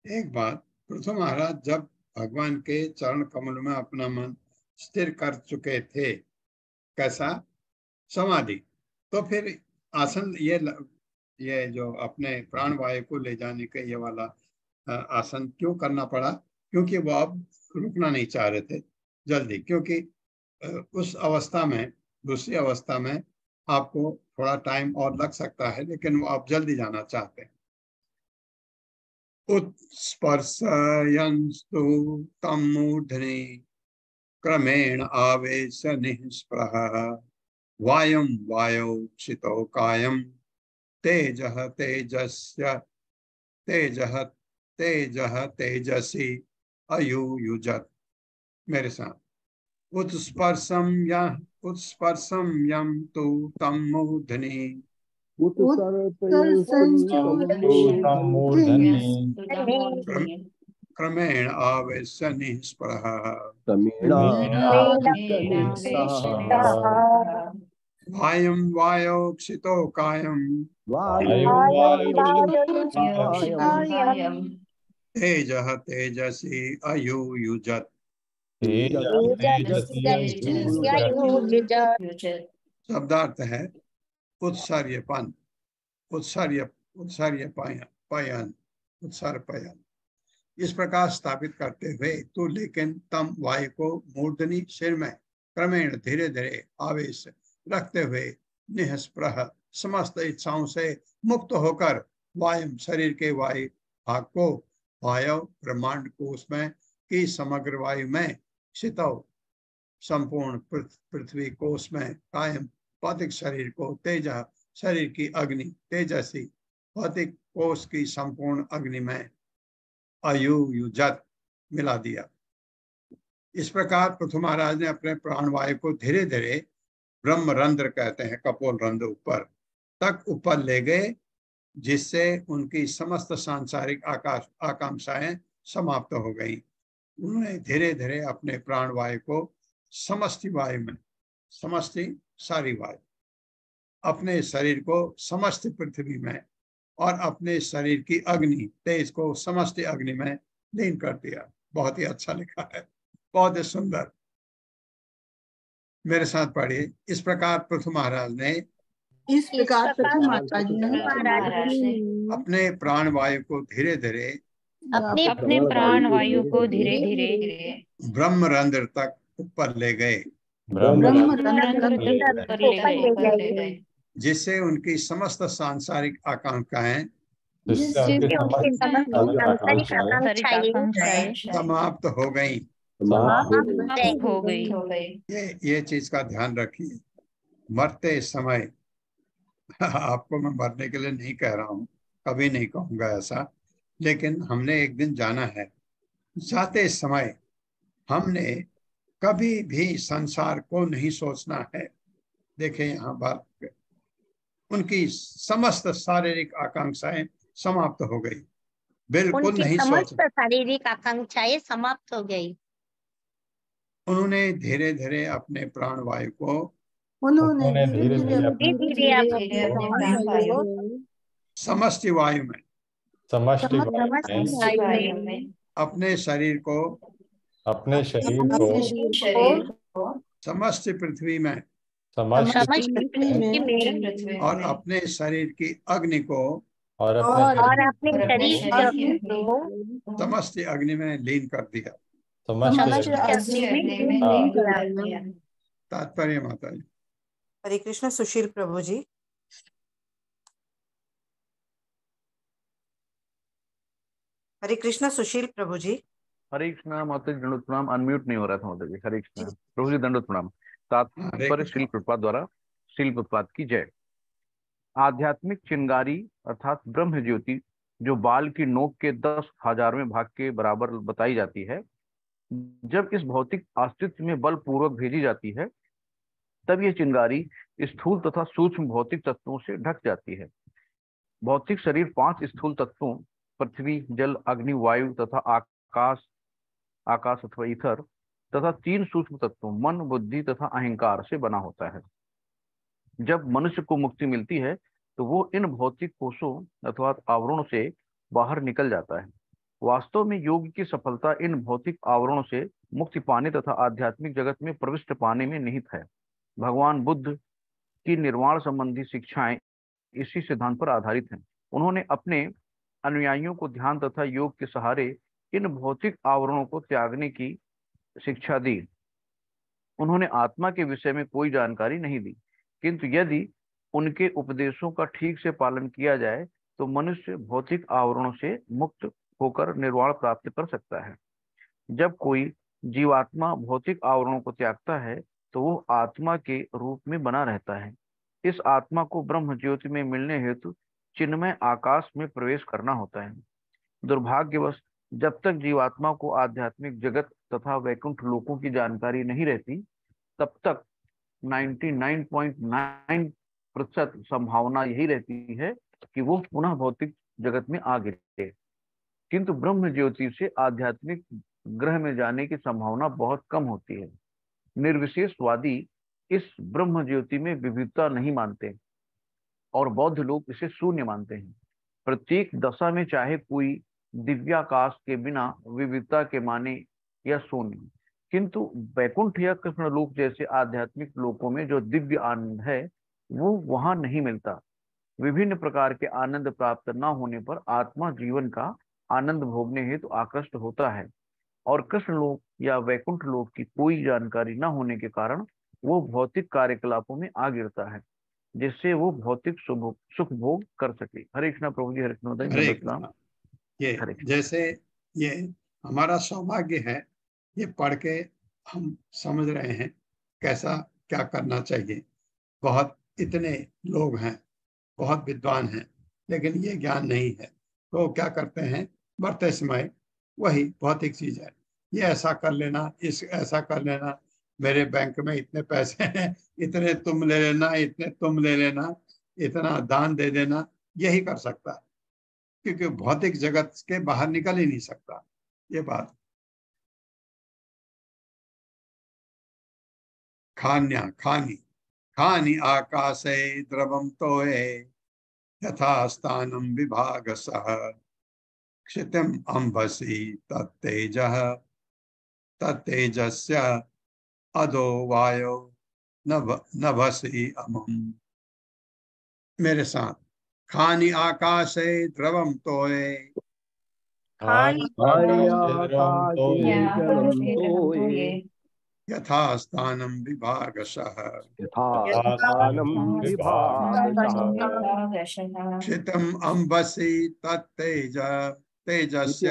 [SPEAKER 2] एक बात, पृथु महाराज जब भगवान के चरण कमल में अपना मन स्थिर कर चुके थे, कैसा? समाधि। तो फिर आसन ये जो अपने प्राण वायु को ले जाने का ये वाला आसन क्यों करना पड़ा? क्योंकि वो अब रुकना नहीं चाह रहे थे जल्दी, क्योंकि उस अवस्था में, दूसरी अवस्था में आपको थोड़ा टाइम और लग सकता है, लेकिन वो आप जल्दी जाना चाहते हैं। उत्स्पर्शयंस्तु तं मूर्धनि क्रमेण आवेश निःस्पृहः वायं वायौ क्षितो कायं तेजः तेजसी अयुयुजत्। मेरे साथ, उत्स्पर्शं यं तु तं मूर्धनि क्रमेण आवेश निःस्पृहः वायं वायौ क्षितो कायं तेजः तेजसी अयुयुजत्। शब्दार्थ है उत्सर्यपन, उत्सर्पयन। इस प्रकार स्थापित करते हुए तो लेकिन तम वायु को मूर्धनि सिर में क्रमेण धीरे धीरे आवेश रखते हुए निःस्पृह समस्त इच्छाओं से मुक्त होकर वायु शरीर के वायु भाग को वायु ब्रह्मांड कोश में की समग्र वायु में क्षितौ संपूर्ण पृथ्वी कोश में कायम भौतिक शरीर को तेजा शरीर की अग्नि तेजसी भौतिक कोष की संपूर्ण अग्नि में अयुयुजत मिला दिया। इस प्रकार पृथु महाराज ने अपने प्राणवायु को धीरे धीरे ब्रह्म रंध्र कहते हैं कपोल रंध्र ऊपर तक ऊपर ले गए, जिससे उनकी समस्त सांसारिक आकांक्षाएं समाप्त हो गई। उन्होंने धीरे धीरे अपने प्राणवायु को समष्टि वायु में, समष्टि सारी वायु, अपने शरीर को समष्टि पृथ्वी में और अपने शरीर की अग्नि तेज को समष्टि अग्नि में लीन कर दिया। बहुत ही अच्छा लिखा है, बहुत ही सुंदर। मेरे साथ पढ़िए। इस प्रकार पृथु महाराज ने अपने प्राण वायु को धीरे धीरे
[SPEAKER 3] अपने प्राण वायु को धीरे धीरे
[SPEAKER 2] ब्रह्म रंध्र तक ऊपर ले गए, जिससे उनकी समस्त सांसारिक आकांक्षाएं समाप्त हो गई। ये चीज का ध्यान रखिए। मरते समय आपको मैं मरने के लिए नहीं कह रहा हूँ, कभी नहीं कहूंगा ऐसा, लेकिन हमने एक दिन जाना है। जाते समय हमने कभी भी संसार को नहीं सोचना है। देखें यहाँ बात, उनकी समस्त शारीरिक आकांक्षाएं समाप्त हो गई, बिल्कुल नहीं सोचना।
[SPEAKER 4] शारीरिक आकांक्षाएं समाप्त हो गई।
[SPEAKER 2] उन्होंने धीरे धीरे अपने प्राण वायु को समष्टि वायु में, अपने शरीर को समष्टि पृथ्वी में और अपने शरीर की अग्नि को समष्टि अग्नि में लीन कर दिया। तात्पर्य माता जी।
[SPEAKER 5] हरे कृष्ण। सुशील प्रभु जी। हरे कृष्ण। सुशील प्रभु जी।
[SPEAKER 8] हरे कृष्णा माता जी, दंडोत प्रणाम। अनम्यूट नहीं हो रहा था माता जी। हरे कृष्णा प्रभु जी, दंडोत प्रणाम। तात्पर्य श्रील प्रभुपाद द्वारा। श्रील प्रभुपाद की जय। आध्यात्मिक चिंगारी अर्थात ब्रह्म ज्योति जो बाल की नोक के 10,000वें भाग के बराबर बताई जाती है, जब इस भौतिक अस्तित्व में बलपूर्वक भेजी जाती है, तब यह चिंगारी स्थूल तथा सूक्ष्म भौतिक तत्वों से ढक जाती है। भौतिक शरीर 5 स्थूल तत्वों पृथ्वी, जल, अग्नि, वायु तथा आकाश अथवा ईथर तथा 3 सूक्ष्म तत्वों मन, बुद्धि तथा अहंकार से बना होता है। जब मनुष्य को मुक्ति मिलती है तो वो इन भौतिक कोषों अथवा आवरणों से बाहर निकल जाता है। वास्तव में योग की सफलता इन भौतिक आवरणों से मुक्ति पाने तथा आध्यात्मिक जगत में प्रविष्ट पाने में निहित है। भगवान बुद्ध की निर्वाण संबंधी शिक्षाएं इसी सिद्धांत पर आधारित हैं। उन्होंने अपने अनुयायियों को ध्यान तथा योग के सहारे इन भौतिक आवरणों को त्यागने की शिक्षा दी। उन्होंने आत्मा के विषय में कोई जानकारी नहीं दी, किंतु यदि उनके उपदेशों का ठीक से पालन किया जाए तो मनुष्य भौतिक आवरणों से मुक्त होकर निर्वाण प्राप्त कर सकता है। जब कोई जीवात्मा भौतिक आवरणों को त्यागता है तो वो आत्मा के रूप में बना रहता है। इस आत्मा को ब्रह्म ज्योति में मिलने हेतु चिन्मय आकाश में प्रवेश करना होता है। दुर्भाग्यवश जब तक जीवात्मा को आध्यात्मिक जगत तथा वैकुंठ लोकों की जानकारी नहीं रहती, तब तक 99.9% संभावना यही रहती है कि वो पुनः भौतिक जगत में आ गिरे। किंतु ब्रह्म ज्योति से आध्यात्मिक ग्रह में जाने की संभावना बहुत कम होती है। निर्विशेषवादी इस ब्रह्म ज्योति में विविधता नहीं मानते और बौद्ध लोग इसे शून्य मानते हैं। प्रत्येक दशा में चाहे कोई दिव्याकाश के बिना विविधता के माने या शून्य, किंतु वैकुंठ या कृष्ण लोक जैसे आध्यात्मिक लोकों में जो दिव्य आनंद है वो वहां नहीं मिलता। विभिन्न प्रकार के आनंद प्राप्त न होने पर आत्मा जीवन का आनंद भोगने हेतु आकृष्ट होता है और कृष्ण लोक या वैकुंठ लोक की कोई जानकारी न होने के कारण वो भौतिक कार्यकलापों में आ गिरता है, जिससे वो भौतिक सुख भोग कर सके। हरे कृष्णा प्रभु जी। हरे कृष्ण।
[SPEAKER 2] ये जैसे ये हमारा सौभाग्य है, ये पढ़ के हम समझ रहे हैं कैसा क्या करना चाहिए। बहुत इतने लोग हैं, बहुत विद्वान हैं, लेकिन ये ज्ञान नहीं है, तो क्या करते हैं, बढ़ते समय वही भौतिक चीज है, ये ऐसा कर लेना, इस ऐसा कर लेना, मेरे बैंक में इतने पैसे हैं, इतने तुम ले लेना, इतने तुम ले लेना, इतना दान दे देना, यही कर सकता है, क्योंकि भौतिक जगत के बाहर निकल ही नहीं सकता। ये बात खान्या खानी खानी आकाशे द्रवम तोये यथा स्थानम विभागसः क्षितिम अंबसी तत्तेजः तत्तेजस्य अधो वायो नभसी अमम। मेरे साथ, खानी आकाशे द्रवम तोये यथा स्थानम विभागसः क्षितम अंबसी तत्तेज तेजस्य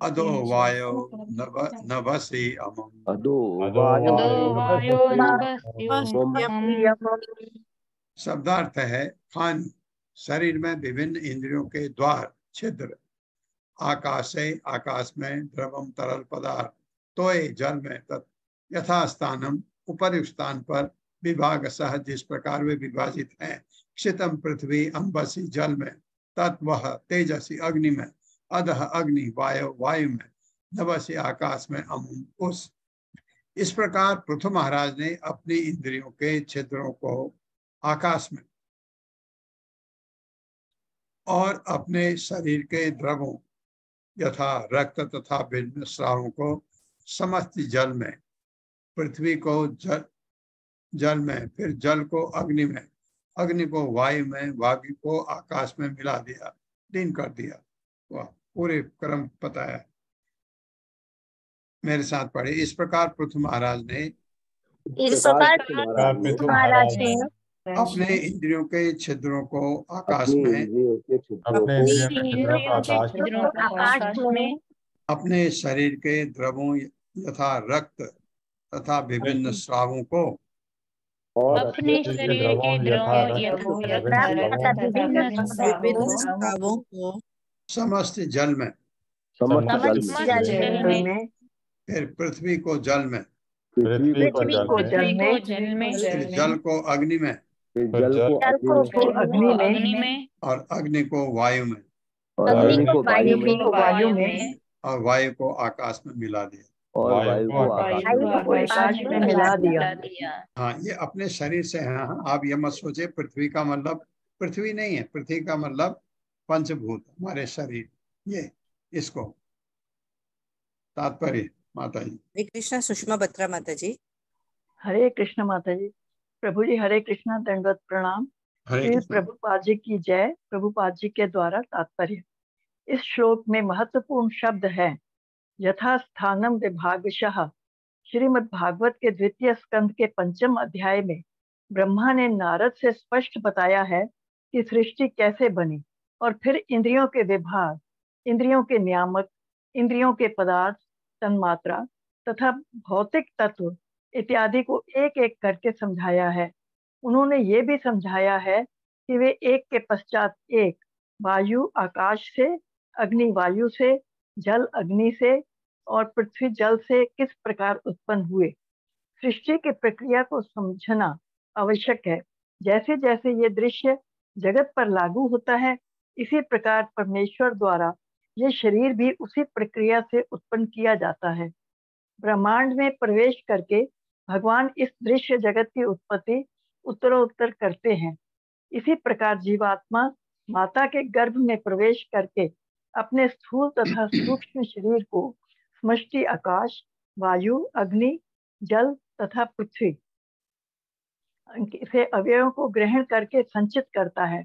[SPEAKER 2] अधो वायो नभसी अमम। शब्दार्थ है, खानी शरीर में विभिन्न इंद्रियों के द्वार छिद्र, आकाशे आकाश में, द्रवम तरल पदार्थ, तोय जल में, तत् यथा स्थानम उपयुक्त स्थान पर, विभाग सह जिस प्रकार वे विभाजित हैं, क्षितम पृथ्वी, अंबसी जल में, तत्व तेजसी अग्नि में, अधः अग्नि वायु वायु में, नभसी आकाश में, अमुम उस। इस प्रकार पृथु महाराज ने अपनी इंद्रियों के छिद्रों को आकाश में और अपने शरीर के द्रवों यथा रक्त तथा भिन्न स्रावों को समस्त जल में, पृथ्वी को जल में, फिर जल को अग्नि में, अग्नि को वायु में, वायु को आकाश में मिला दिया, लीन कर दिया। वाह, पूरे क्रम बताया। मेरे साथ पढ़े। इस प्रकार पृथु महाराज ने अपने इंद्रियों के छिद्रों को आकाश में, अपने शरीर के द्रवों यथा रक्त तथा विभिन्न स्रावों को,
[SPEAKER 3] अपने शरीर के द्रव्यों यथा विभिन्न स्रावों को
[SPEAKER 2] समस्त जल में, फिर पृथ्वी को जल में, फिर जल को अग्नि में, और अग्नि को वायु में, और वायु को आकाश में मिला दिया। हाँ, ये अपने शरीर से है। हाँ, आप ये मत सोचे पृथ्वी का मतलब पृथ्वी नहीं है, पृथ्वी का मतलब पंचभूत, हमारे शरीर, ये इसको तात्पर्य। माता जी
[SPEAKER 5] हरे कृष्णा। सुषमा बत्रा माता जी।
[SPEAKER 9] हरे कृष्ण माता जी। प्रभु जी हरे कृष्णा, दंडवत प्रणाम। श्री प्रभुपाद जी की जय। प्रभुपाद जी के द्वारा तात्पर्य। इस श्लोक में महत्वपूर्ण शब्द है यथा स्थानम विभागशः। श्रीमद् भागवत के द्वितीय स्कंद के 5वें अध्याय में ब्रह्मा ने नारद से स्पष्ट बताया है कि सृष्टि कैसे बनी, और फिर इंद्रियों के विभाग, इंद्रियों के नियामक, इंद्रियों के पदार्थ, तन्मात्रा तथा भौतिक तत्व इत्यादि को एक एक करके समझाया है। उन्होंने ये भी समझाया है कि वे एक के पश्चात एक, वायु आकाश से, अग्नि वायु से, जल अग्नि से और पृथ्वी जल से किस प्रकार उत्पन्न हुए। सृष्टि की प्रक्रिया को समझना आवश्यक है। जैसे जैसे ये दृश्य जगत पर लागू होता है, इसी प्रकार परमेश्वर द्वारा ये शरीर भी उसी प्रक्रिया से उत्पन्न किया जाता है। ब्रह्मांड में प्रवेश करके भगवान इस दृश्य जगत की उत्पत्ति उत्तरोत्तर करते हैं। इसी प्रकार जीवात्मा माता के गर्भ में प्रवेश करके अपने स्थूल तथा सूक्ष्म शरीर को समष्टि आकाश, वायु, अग्नि, जल तथा पृथ्वी से अवयवों को ग्रहण करके संचित करता है।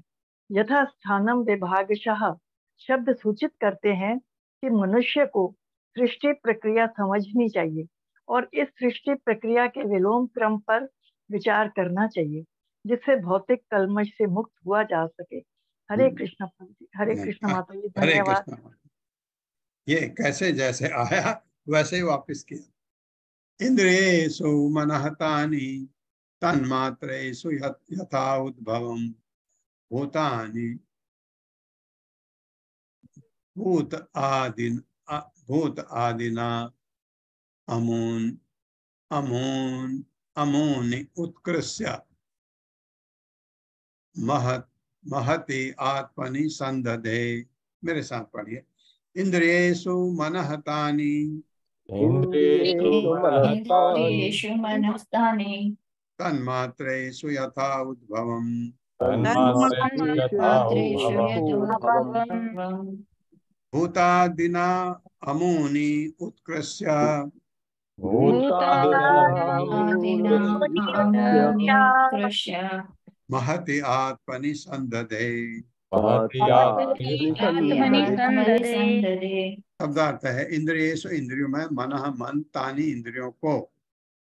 [SPEAKER 9] यथा स्थानम विभागशः शब्द सूचित करते हैं कि मनुष्य को सृष्टि प्रक्रिया समझनी चाहिए और इस सृष्टि प्रक्रिया के विलोम क्रम पर विचार करना चाहिए, जिससे भौतिक कलमश से मुक्त हुआ जा सके। हरे कृष्ण। हरे कृष्ण माता जी, धन्यवाद।
[SPEAKER 2] ये कैसे जैसे आया वैसे ही वापस किया। इंद्रियेषु मनः तानि तन्मात्रेषु यथा उद्भवं भूतानि भूत आदिना अमूनि उत्कृष्य महति आत्मनि संदधे। मेरे साथ पढ़िए। इंद्रियेषु मनः तानि
[SPEAKER 3] इंद्रियेषु मनः तानि
[SPEAKER 2] तन्मात्रेषु यथा उद्भवं
[SPEAKER 3] तन्मात्रेषु यथोद्भवम्
[SPEAKER 2] भूतादिना अमूनि उत्कृष्य महति आत्मनि संदधे। शब्दार्थ है इंद्रियेषु इंद्रियों में, मनः मन, तानि इंद्रियों को,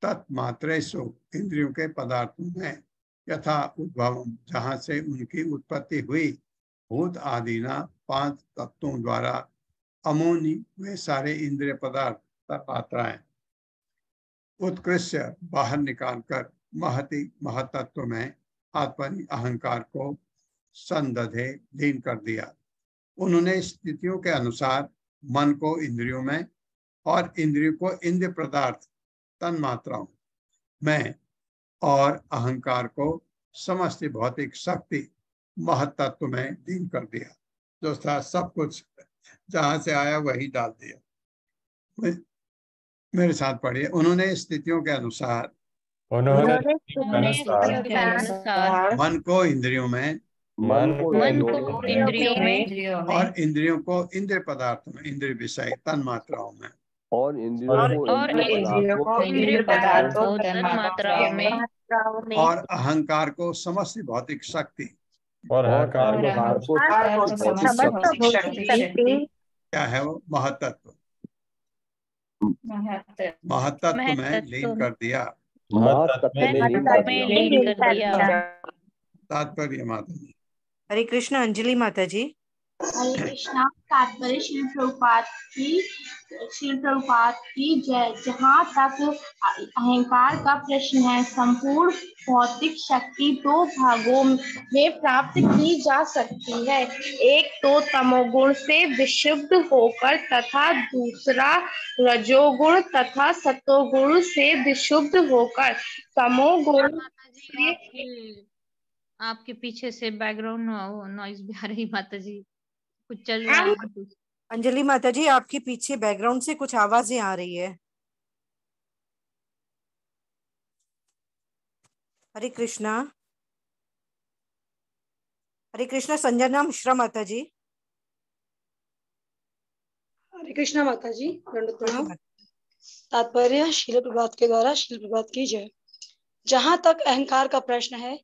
[SPEAKER 2] तत्मात्रेषु इंद्रियों के पदार्थों में, यथा उद्भव जहाँ से उनकी उत्पत्ति हुई, भूत आदिना 5 तत्वों द्वारा, अमोनी वे सारे इंद्रिय पदार्थ मात्राएं, उत्कृष्ट बाहर निकालकर, महति महतत्व में आत्मनि अहंकार को संदधे लीन कर दिया। उन्होंने स्थितियों के अनुसार मन को इंद्रियों में और इंद्रियों को इंद्रिय पदार्थ तन्मात्राओं में और अहंकार को समस्त भौतिक शक्ति महतत्व में लीन कर दिया। जो था सब कुछ जहां से आया वही डाल दिया। मेरे साथ पढ़िए। उन्होंने स्थितियों के अनुसार मन को इंद्रियों में और इंद्रियों को इंद्रिय पदार्थों में, इंद्रिय विषय तन्मात्राओं में
[SPEAKER 10] और इंद्रियों को
[SPEAKER 3] इंद्रिय पदार्थों तन्मात्राओं में
[SPEAKER 2] और अहंकार को समस्त भौतिक शक्ति
[SPEAKER 10] और अहंकार को समस्त शक्ति
[SPEAKER 2] क्या है वो महतत्व में लीन कर दिया। तात्पर्य माता जी।
[SPEAKER 5] हरे कृष्ण। अंजलि माता जी।
[SPEAKER 11] हरे कृष्णा। तात्पर्य श्री प्रभुपाद की जय। जहाँ तक अहंकार का प्रश्न है, संपूर्ण भौतिक शक्ति 2 भागों में प्राप्त की जा सकती है। एक तो तमोगुण से विशुद्ध होकर तथा दूसरा रजोगुण तथा सतोगुण से विशुद्ध होकर। तमोगुण
[SPEAKER 3] आपके पीछे से बैकग्राउंड नॉइज भी आ रही माता जी, कुछ चल रहा है।
[SPEAKER 5] अंजलि माता जी, आपके पीछे बैकग्राउंड से कुछ आवाजें आ रही है। हरे कृष्णा। हरे कृष्णा। संजना मिश्रा माता जी।
[SPEAKER 12] हरे कृष्णा माता जी। दंडवत प्रणाम। तात्पर्य शील प्रभात के द्वारा शील प्रभात की जय। जहां तक अहंकार का प्रश्न है,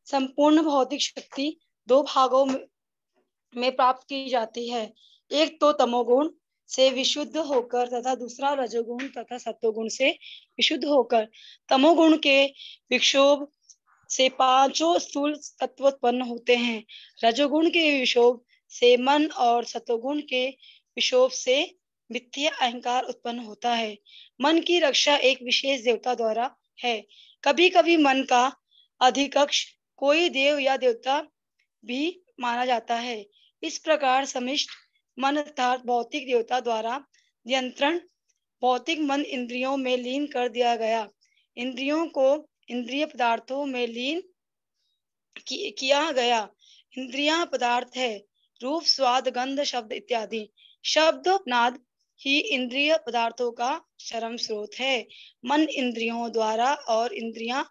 [SPEAKER 12] संपूर्ण भौतिक शक्ति 2 भागों में प्राप्त की जाती है। एक तो तमोगुण से विशुद्ध होकर तथा दूसरा रजोगुण तथा सत्वगुण से विशुद्ध होकर। तमोगुण के विक्षोभ से 5 स्थूल तत्व उत्पन्न होते हैं। रजोगुण के विक्षोभ से मन और सत्वगुण के विक्षोभ से मिथ्या अहंकार उत्पन्न होता है। मन की रक्षा एक विशेष देवता द्वारा है। कभी कभी मन का अधिकक्ष कोई देव या देवता भी माना जाता है। इस प्रकार समिष्ट मन अर्थात भौतिक देवता द्वारा नियंत्रण भौतिक मन इंद्रियों में लीन कर दिया गया। इंद्रियों को इंद्रिय पदार्थों में लीन किया गया। इंद्रियां पदार्थ है, रूप, स्वाद, गंध, शब्द इत्यादि। शब्द नाद ही इंद्रिय पदार्थों का चरम स्रोत है। मन इंद्रियों द्वारा और इंद्रियां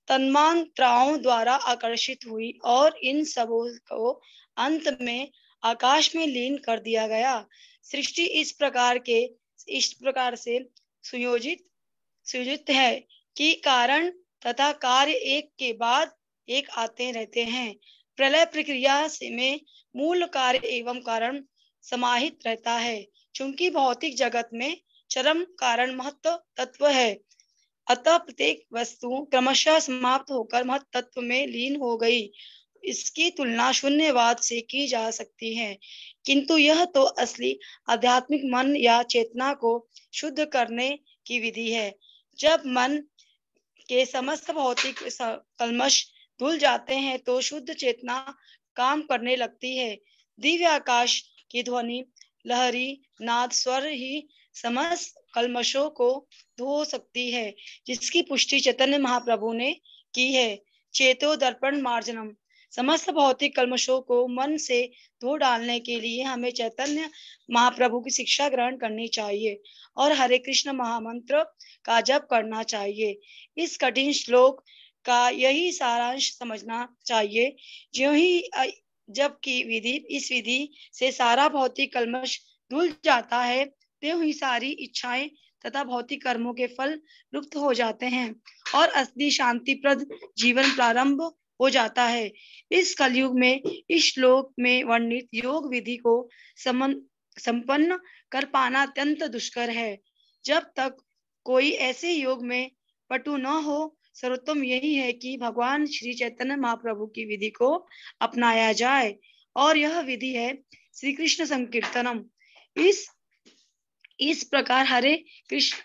[SPEAKER 12] तन्मात्राओं द्वारा आकर्षित हुई और इन सबों को अंत में आकाश में लीन कर दिया गया। सृष्टि इस प्रकार से सुयोजित है कि कारण तथा कार्य एक के बाद एक आते रहते हैं। प्रलय प्रक्रिया में मूल कार्य एवं कारण समाहित रहता है। चूंकि भौतिक जगत में चरम कारण महत्व तत्व है, अतः प्रत्येक वस्तु क्रमशः समाप्त होकर महत तत्व में लीन हो गई। इसकी तुलना शून्यवाद से की जा सकती है, किंतु यह तो असली आध्यात्मिक मन या चेतना को शुद्ध करने की विधि है। जब मन के समस्त भौतिक कल्मश धुल जाते हैं तो शुद्ध चेतना काम करने लगती है। दिव्य आकाश की ध्वनि, लहरी, नाद, स्वर ही समस्त कल्मशों को धो सकती है, जिसकी पुष्टि चैतन्य महाप्रभु ने की है। चेतो दर्पण मार्जनम, समस्त भौतिक कल्मशों को मन से धो डालने के लिए हमें चैतन्य महाप्रभु की शिक्षा ग्रहण करनी चाहिए और हरे कृष्ण महामंत्र का जप करना चाहिए। इस कठिन श्लोक का यही सारांश समझना चाहिए। ज्यों ही जबकि इस विधि से सारा भौतिक कल्मश धुल जाता है, त्यों ही सारी इच्छाएं तथा भौतिक कर्मों के फल लुप्त हो जाते हैं और असली शांतिप्रद जीवन प्रारंभ हो जाता है। इस कलयुग में इस श्लोक में वर्णित योग विधि को संपन्न कर पाना अत्यंत दुष्कर है। जब तक कोई ऐसे योग में पटु न हो, सर्वोत्तम यही है कि भगवान श्री चैतन्य महाप्रभु की विधि को अपनाया जाए और यह विधि है श्री कृष्ण संकीर्तनम। इस प्रकार हरे कृष्ण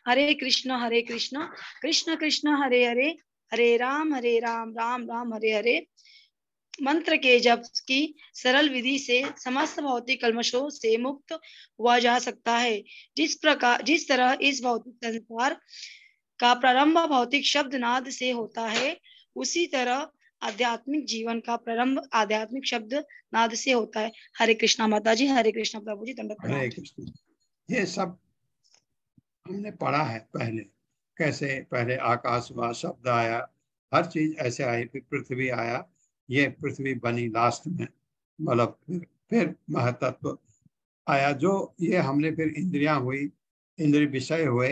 [SPEAKER 12] कृष्ण कृष्ण हरे हरे, हरे राम राम राम हरे हरे मंत्र के जप की सरल विधि से समस्त भौतिक कल्मशों से मुक्त हुआ जा सकता है। जिस तरह इस भौतिक संसार का प्रारंभ भौतिक शब्द नाद से होता है, उसी तरह आध्यात्मिक जीवन का प्रारंभ आध्यात्मिक शब्द नाद से होता है। हरे कृष्णा माता जी, हरे कृष्णा प्रभु जी, दंडवत प्रणाम।
[SPEAKER 2] हरे कृष्ण। ये सब हमने पढ़ा है पहले, कैसे पहले आकाश हुआ, शब्द आया, हर चीज ऐसे आई, फिर पृथ्वी आया, ये पृथ्वी बनी लास्ट में, मतलब फिर महतत्व आया, जो ये हमने फिर इंद्रियां हुई, इंद्रिय विषय हुए,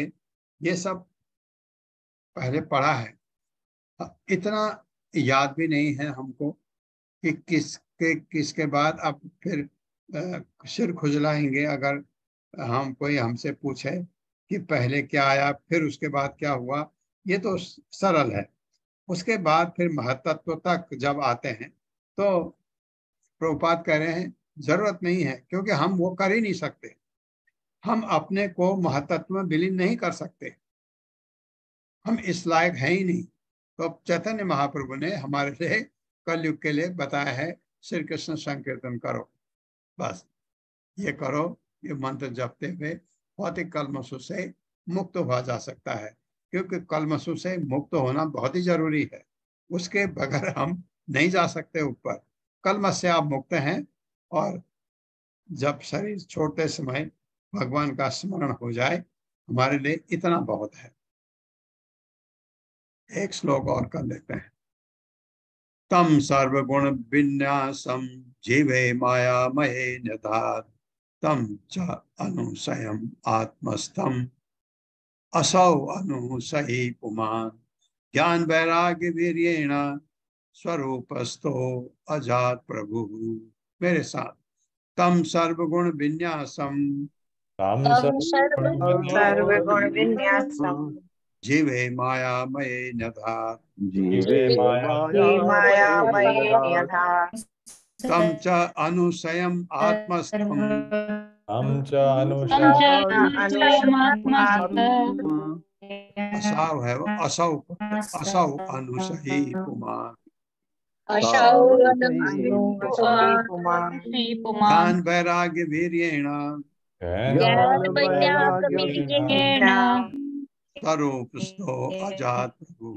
[SPEAKER 2] ये सब पहले पढ़ा है। इतना याद भी नहीं है हमको कि किसके बाद अब फिर सिर खुजलाएंगे अगर कोई हमसे पूछे कि पहले क्या आया फिर उसके बाद क्या हुआ। ये तो सरल है। उसके बाद फिर महतत्व तक जब आते हैं तो प्रभुपाद कह रहे हैं जरूरत नहीं है, क्योंकि हम वो कर ही नहीं सकते। हम अपने को महतत्व में विलीन नहीं कर सकते, हम इस लायक है ही नहीं। तो चैतन्य महाप्रभु ने हमारे लिए कलयुग के लिए बताया है, श्री कृष्ण संकीर्तन करो, बस ये करो, ये मंत्र जपते हुए भौतिक कल्मशों से मुक्त हो जा सकता है, क्योंकि कल्मशों से मुक्त होना बहुत ही जरूरी है। उसके बगैर हम नहीं जा सकते ऊपर। कल्मश से आप मुक्त हैं, और जब शरीर छोड़ते समय भगवान का स्मरण हो जाए, हमारे लिए इतना बहुत है। एक श्लोक और कर लेते हैं। तम सर्वगुण विन्यासम जीवे माया महे निधात, तम च अनुसयम आत्मस्थम असौ अनुसही पुमान, ज्ञान वैराग्य वीर्येण स्वरूपस्थो अजात प्रभु। मेरे साथ, तम सर्वगुण विन्यासम जीवे माया मये नधात, तम च अनुसयम आत्मस्थम असौ है वो, असौ अनुसही पुमान, ज्ञान वैराग्य वीर्येण स्वरूपस्थो अजात प्रभु।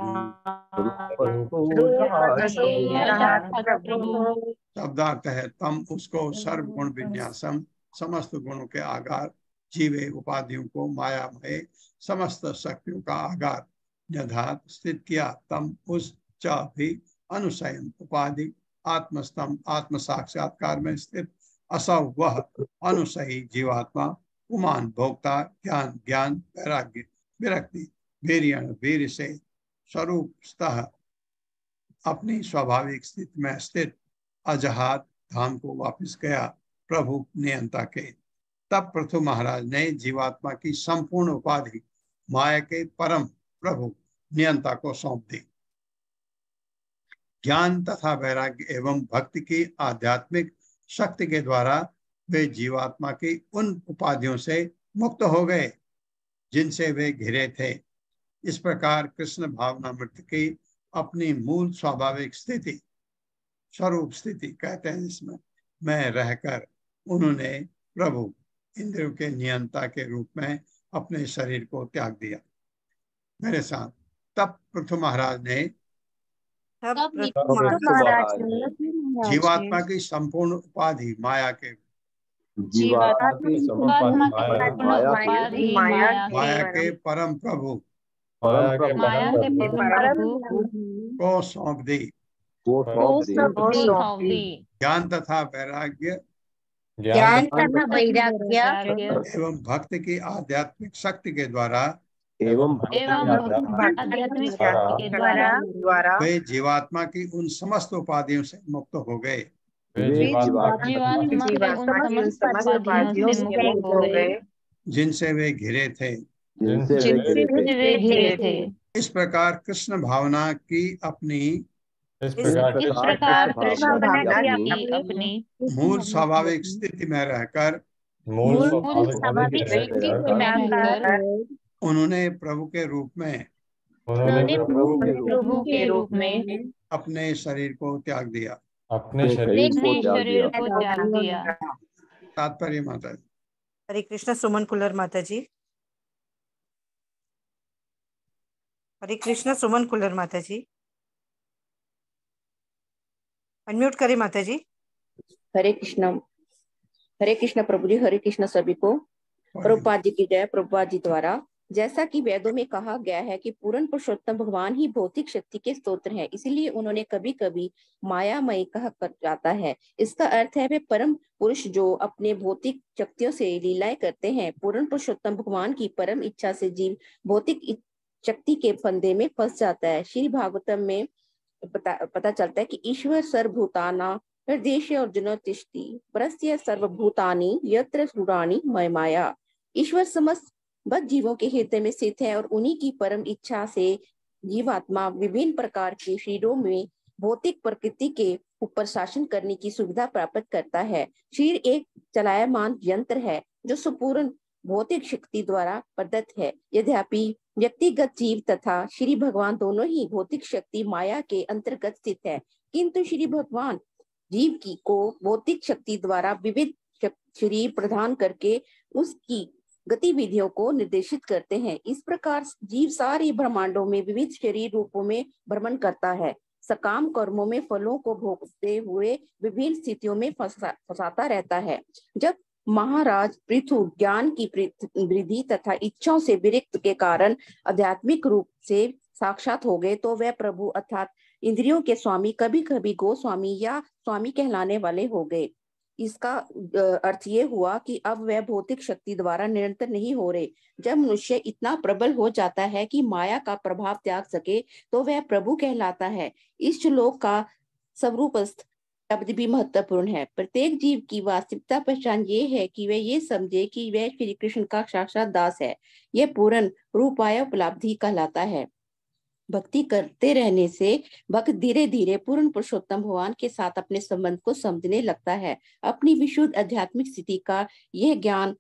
[SPEAKER 2] शब्दार्थ है, तम उसको सर्वगुण विन्यासम समस्त गुणों के आगार, जीवे उपाधियों को मायामय समस्त शक्तियों का आगार यथार्थ स्थित किया, तम उस च भी अनुसयन उपाधि आत्मस्तम आत्म साक्षात्कार में स्थित, असौ वह अनुसही जीवात्मा, उमान भोक्ता, ज्ञान ज्ञान वैराग्य विरक्ति वीर्यण वीर से स्वरूपतः अपनी स्वाभाविक स्थिति में स्थित अजहात धाम को वापस गया प्रभु नियंता के। तब पृथु महाराज ने जीवात्मा की संपूर्ण उपाधि माया के परम प्रभु नियंता को सौंप दी। ज्ञान तथा वैराग्य एवं भक्ति की आध्यात्मिक शक्ति के द्वारा वे जीवात्मा की उन उपाधियों से मुक्त हो गए जिनसे वे घिरे थे। इस प्रकार कृष्ण भावनामृत की अपनी मूल स्वाभाविक स्थिति, स्वरूप स्थिति कहते हैं इसमें, मैं रहकर उन्होंने प्रभु इंद्रियों के नियंता के रूप में अपने शरीर को त्याग दिया। मेरे साथ, तब पृथु महाराज ने जीवात्मा की संपूर्ण उपाधि माया के
[SPEAKER 10] जीवात्मा की संपूर्ण उपाधि
[SPEAKER 2] माया के परम प्रभु को सौंप दी। ज्ञान तथा वैराग्य एवं भक्त की आध्यात्मिक शक्ति के द्वारा वे जीवात्मा की उन समस्त उपाधियों से मुक्त हो गए जिनसे वे घिरे थे। इस प्रकार कृष्ण भावना की अपनी मूल स्वाभाविक स्थिति में रहकर उन्होंने प्रभु के रूप में अपने शरीर को त्याग दिया। तात्पर्य माता जी।
[SPEAKER 5] हरे कृष्ण। सुमन कुल्लर माता जी। हरे कृष्ण। सुमन कुल्लर माता जी, अनम्यूट करें माता जी।
[SPEAKER 13] हरे कृष्ण प्रभु जी। हरे कृष्ण सभी को। प्रभुपाद जी की जय। प्रभुपाद जी द्वारा जैसा कि वेदों में कहा गया है कि पूर्ण पुरुषोत्तम भगवान ही भौतिक शक्ति के स्तोत्र है, इसलिए उन्होंने कभी कभी मायामय कहा कर जाता है। इसका अर्थ है वे परम पुरुष जो अपने भौतिक शक्तियों से लीलाएं करते हैं। पूर्ण पुरुषोत्तम भगवान की परम इच्छा से जीव भौतिक शक्ति के फंदे में फंस जाता है। श्री भागवतम में पता चलता है कि ईश्वर सर्वभूताना हृदय अर्जुन तिष्ठति परस्य सर्वभूतानि यत्र सुराणि मय माया। ईश्वर समस्त बद्ध जीवों के हृदय में स्थित है और उन्हीं की परम इच्छा से जीवात्मा विभिन्न प्रकार के शरीरों में भौतिक प्रकृति के ऊपर शासन करने की सुविधा प्राप्त करता है। शरीर एक चलायमान यंत्र है जो संपूर्ण भौतिक शक्ति द्वारा प्रदत्त है। यद्यपि व्यक्तिगत जीव तथा श्री भगवान दोनों ही भौतिक शक्ति माया के अंतर्गत स्थित है, किंतु श्री भगवान जीव की को भौतिक शक्ति द्वारा विविध शरीर प्रदान करके उसकी गतिविधियों को निर्देशित करते हैं। इस प्रकार जीव सारे ब्रह्मांडों में विविध शरीर रूपों में भ्रमण करता है। सकाम कर्मों में फलों को भोगते हुए विभिन्न स्थितियों में फंसाता रहता है। जब महाराज पृथु ज्ञान की वृद्धि तथा इच्छाओं से विरक्त के कारण आध्यात्मिक रूप से साक्षात हो गए तो वह प्रभु अर्थात इंद्रियों के स्वामी कभी कभी गोस्वामी या स्वामी कहलाने वाले हो गए। इसका अर्थ ये हुआ कि अब वह भौतिक शक्ति द्वारा निरंतर नहीं हो रहे। जब मनुष्य इतना प्रबल हो जाता है कि माया का प्रभाव त्याग सके तो वह प्रभु कहलाता है। इस श्लोक का स्वरूपस्थ शब्द भी महत्वपूर्ण है। प्रत्येक जीव की वास्तविकता पहचान ये है कि वह ये समझे कि वह श्री कृष्ण का साक्षात दास है। यह पूर्ण रूपाय उपलब्धि कहलाता है। भक्ति करते रहने से भक्त धीरे धीरे पूर्ण पुरुषोत्तम भगवान के साथ अपने संबंध को समझने लगता है। अपनी विशुद्ध आध्यात्मिक स्थिति का यह ज्ञान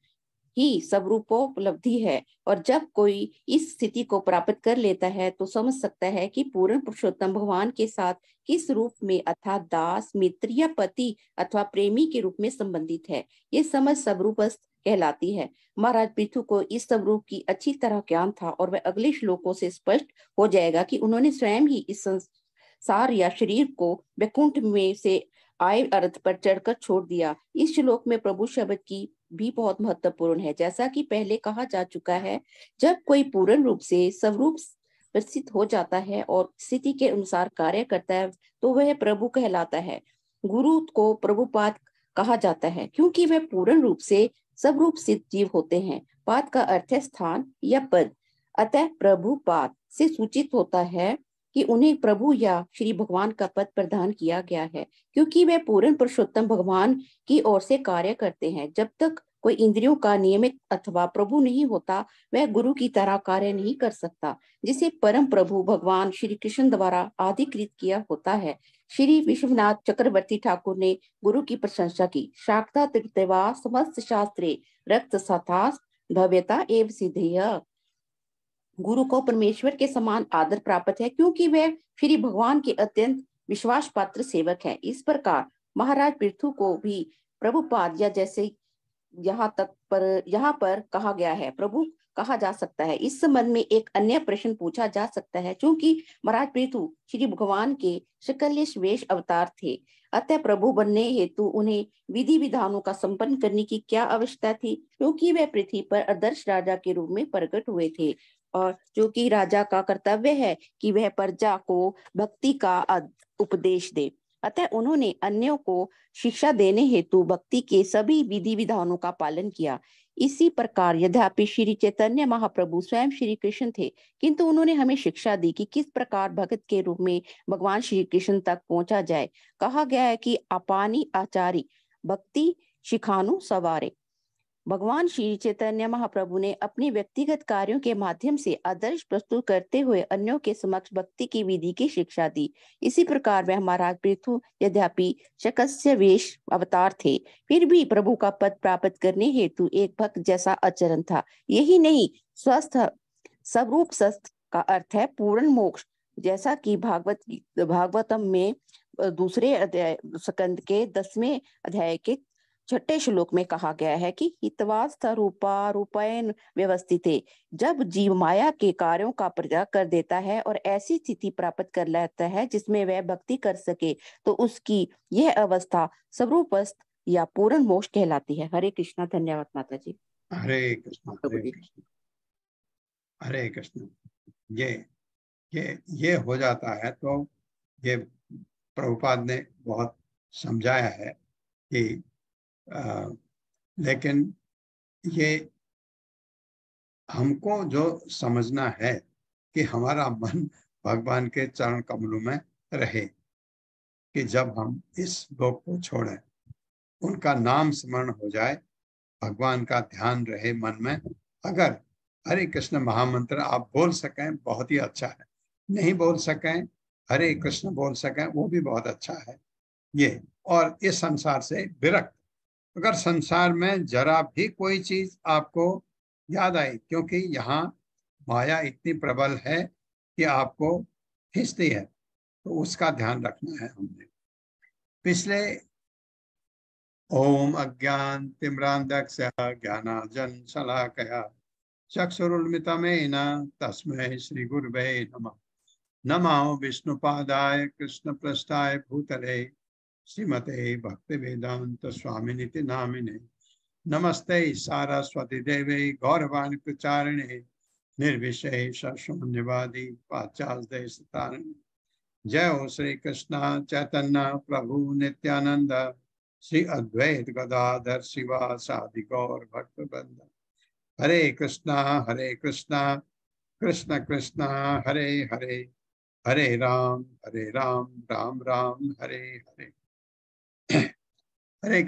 [SPEAKER 13] ही स्वरूपोपलब्धि है और जब कोई इस स्थिति को प्राप्त कर लेता है तो समझ सकता है कि पूर्ण पुरुषोत्तम भगवान के साथ किस रूप में अर्थात दास, मित्र या पति अथवा प्रेमी के रूप में संबंधित है। ये समझ स्वरूपस्थ कहलाती है। महाराज पृथु को इस स्वरूप की अच्छी तरह ज्ञान था और वह अगले श्लोकों से स्पष्ट हो जाएगा कि उन्होंने स्वयं ही इस संसार या शरीर को वैकुंठ में से आए अर्थ पर चढ़कर छोड़ दिया। इस श्लोक में प्रभु शब्द की भी बहुत महत्वपूर्ण है। जैसा कि पहले कहा जा चुका है, जब कोई पूर्ण रूप से स्वरूप प्रसिद्ध हो जाता है और स्थिति के अनुसार कार्य करता है तो वह प्रभु कहलाता है। गुरु को प्रभुपाद कहा जाता है क्योंकि वह पूर्ण रूप से स्वरूप सिद्ध जीव होते हैं। पाद का अर्थ है स्थान या पद, अतः प्रभुपाद से सूचित होता है कि उन्हें प्रभु या श्री भगवान का पद प्रदान किया गया है क्योंकि वे पूर्ण पुरुषोत्तम भगवान की ओर से कार्य करते हैं। जब तक कोई इंद्रियों का नियमित अथवा प्रभु नहीं होता वह गुरु की तरह कार्य नहीं कर सकता, जिसे परम प्रभु भगवान श्री कृष्ण द्वारा अधिकृत किया होता है। श्री विश्वनाथ चक्रवर्ती ठाकुर ने गुरु की प्रशंसा की। शाक्ता तीर्थवा समस्त शास्त्रे रक्त सथा भव्यता एवं सिद्धेय। गुरु को परमेश्वर के समान आदर प्राप्त है, क्योंकि वह श्री भगवान के अत्यंत विश्वास पात्र सेवक है। इस प्रकार महाराज पृथु को भी प्रभुपाद या जैसे यहाँ पर कहा गया है प्रभु कहा जा सकता है। इस संबंध में एक अन्य प्रश्न पूछा जा सकता है, क्योंकि महाराज पृथु श्री भगवान के शकल्यवेश अवतार थे, अतः प्रभु बनने हेतु उन्हें विधि विधानों का संपन्न करने की क्या आवश्यकता थी, क्योंकि वह पृथ्वी पर आदर्श राजा के रूप में प्रकट हुए थे, और जो कि राजा का कर्तव्य है कि वह प्रजा को भक्ति का उपदेश दे। अतः उन्होंने अन्यों को शिक्षा देने हेतु भक्ति के सभी विधि विधानों का पालन किया। इसी प्रकार यद्यपि श्री चैतन्य महाप्रभु स्वयं श्री कृष्ण थे, किंतु उन्होंने हमें शिक्षा दी कि किस प्रकार भगत के रूप में भगवान श्री कृष्ण तक पहुंचा जाए। कहा गया है कि अपानी आचारी भक्ति शिखानु सवारे। भगवान श्री चैतन्य महाप्रभु ने अपने व्यक्तिगत कार्यों के माध्यम से आदर्श प्रस्तुत करते हुए अन्यों के समक्ष भक्ति की विधि की शिक्षा दी। इसी प्रकार वह महाराज पृथु यद्यपि शकस्यवेश अवतार थे, फिर भी प्रभु का पद प्राप्त करने हेतु एक भक्त जैसा आचरण था। यही नहीं, स्वस्थ स्वरूप स्वस्थ का अर्थ है पूर्ण मोक्ष, जैसा कि भागवतम में दूसरे अध्याय स्कंद के 10वें अध्याय के 6 श्लोक में कहा गया है कि हितवास्थ रूपा रूपयन व्यवस्थित है। जब जीव माया के कार्यों का परित्याग कर देता है और ऐसी स्थिति प्राप्त कर लेता है जिसमें वह भक्ति कर सके, तो उसकी यह अवस्था स्वरूपस्थ या पूर्ण मोक्ष कहलाती है। हरे कृष्णा। धन्यवाद माता जी।
[SPEAKER 2] हरे कृष्णा हरे कृष्णा हरे कृष्णा। ये हो जाता है तो ये प्रभुपाद ने बहुत समझाया है कि लेकिन ये हमको जो समझना है कि हमारा मन भगवान के चरण कमलों में रहे, कि जब हम इस लोक को छोड़ें उनका नाम स्मरण हो जाए, भगवान का ध्यान रहे मन में। अगर हरे कृष्ण महामंत्र आप बोल सकें बहुत ही अच्छा है, नहीं बोल सकें हरे कृष्ण बोल सकें वो भी बहुत अच्छा है। ये और इस संसार से विरक्त, अगर संसार में जरा भी कोई चीज आपको याद आई, क्योंकि यहाँ माया इतनी प्रबल है कि आपको खींचती है, तो उसका ध्यान रखना है हमने। पिछले ओम अज्ञान तिम्रांधस्य ज्ञानांजन शलाकया चक्षुरुन्मिलितं तस्मै श्री गुरुवे नमः। नमो विष्णुपादाय कृष्णपृष्ठाय भूतले श्रीमते भक्तिवेदांत स्वामिनिति नामिने। नमस्ते सारस्वती देवे गौरवाणी प्रचारिणे निर्विशेष शून्यवादी पाश्चात्य देशतारिणे। जय हो श्री कृष्ण चैतन्य प्रभु नित्यानंद श्री अद्वैत गदाधर शिवासादि गौर भक्तवृंद। हरे कृष्णा कृष्ण कृष्ण हरे हरे, हरे राम राम राम हरे हरे। हरे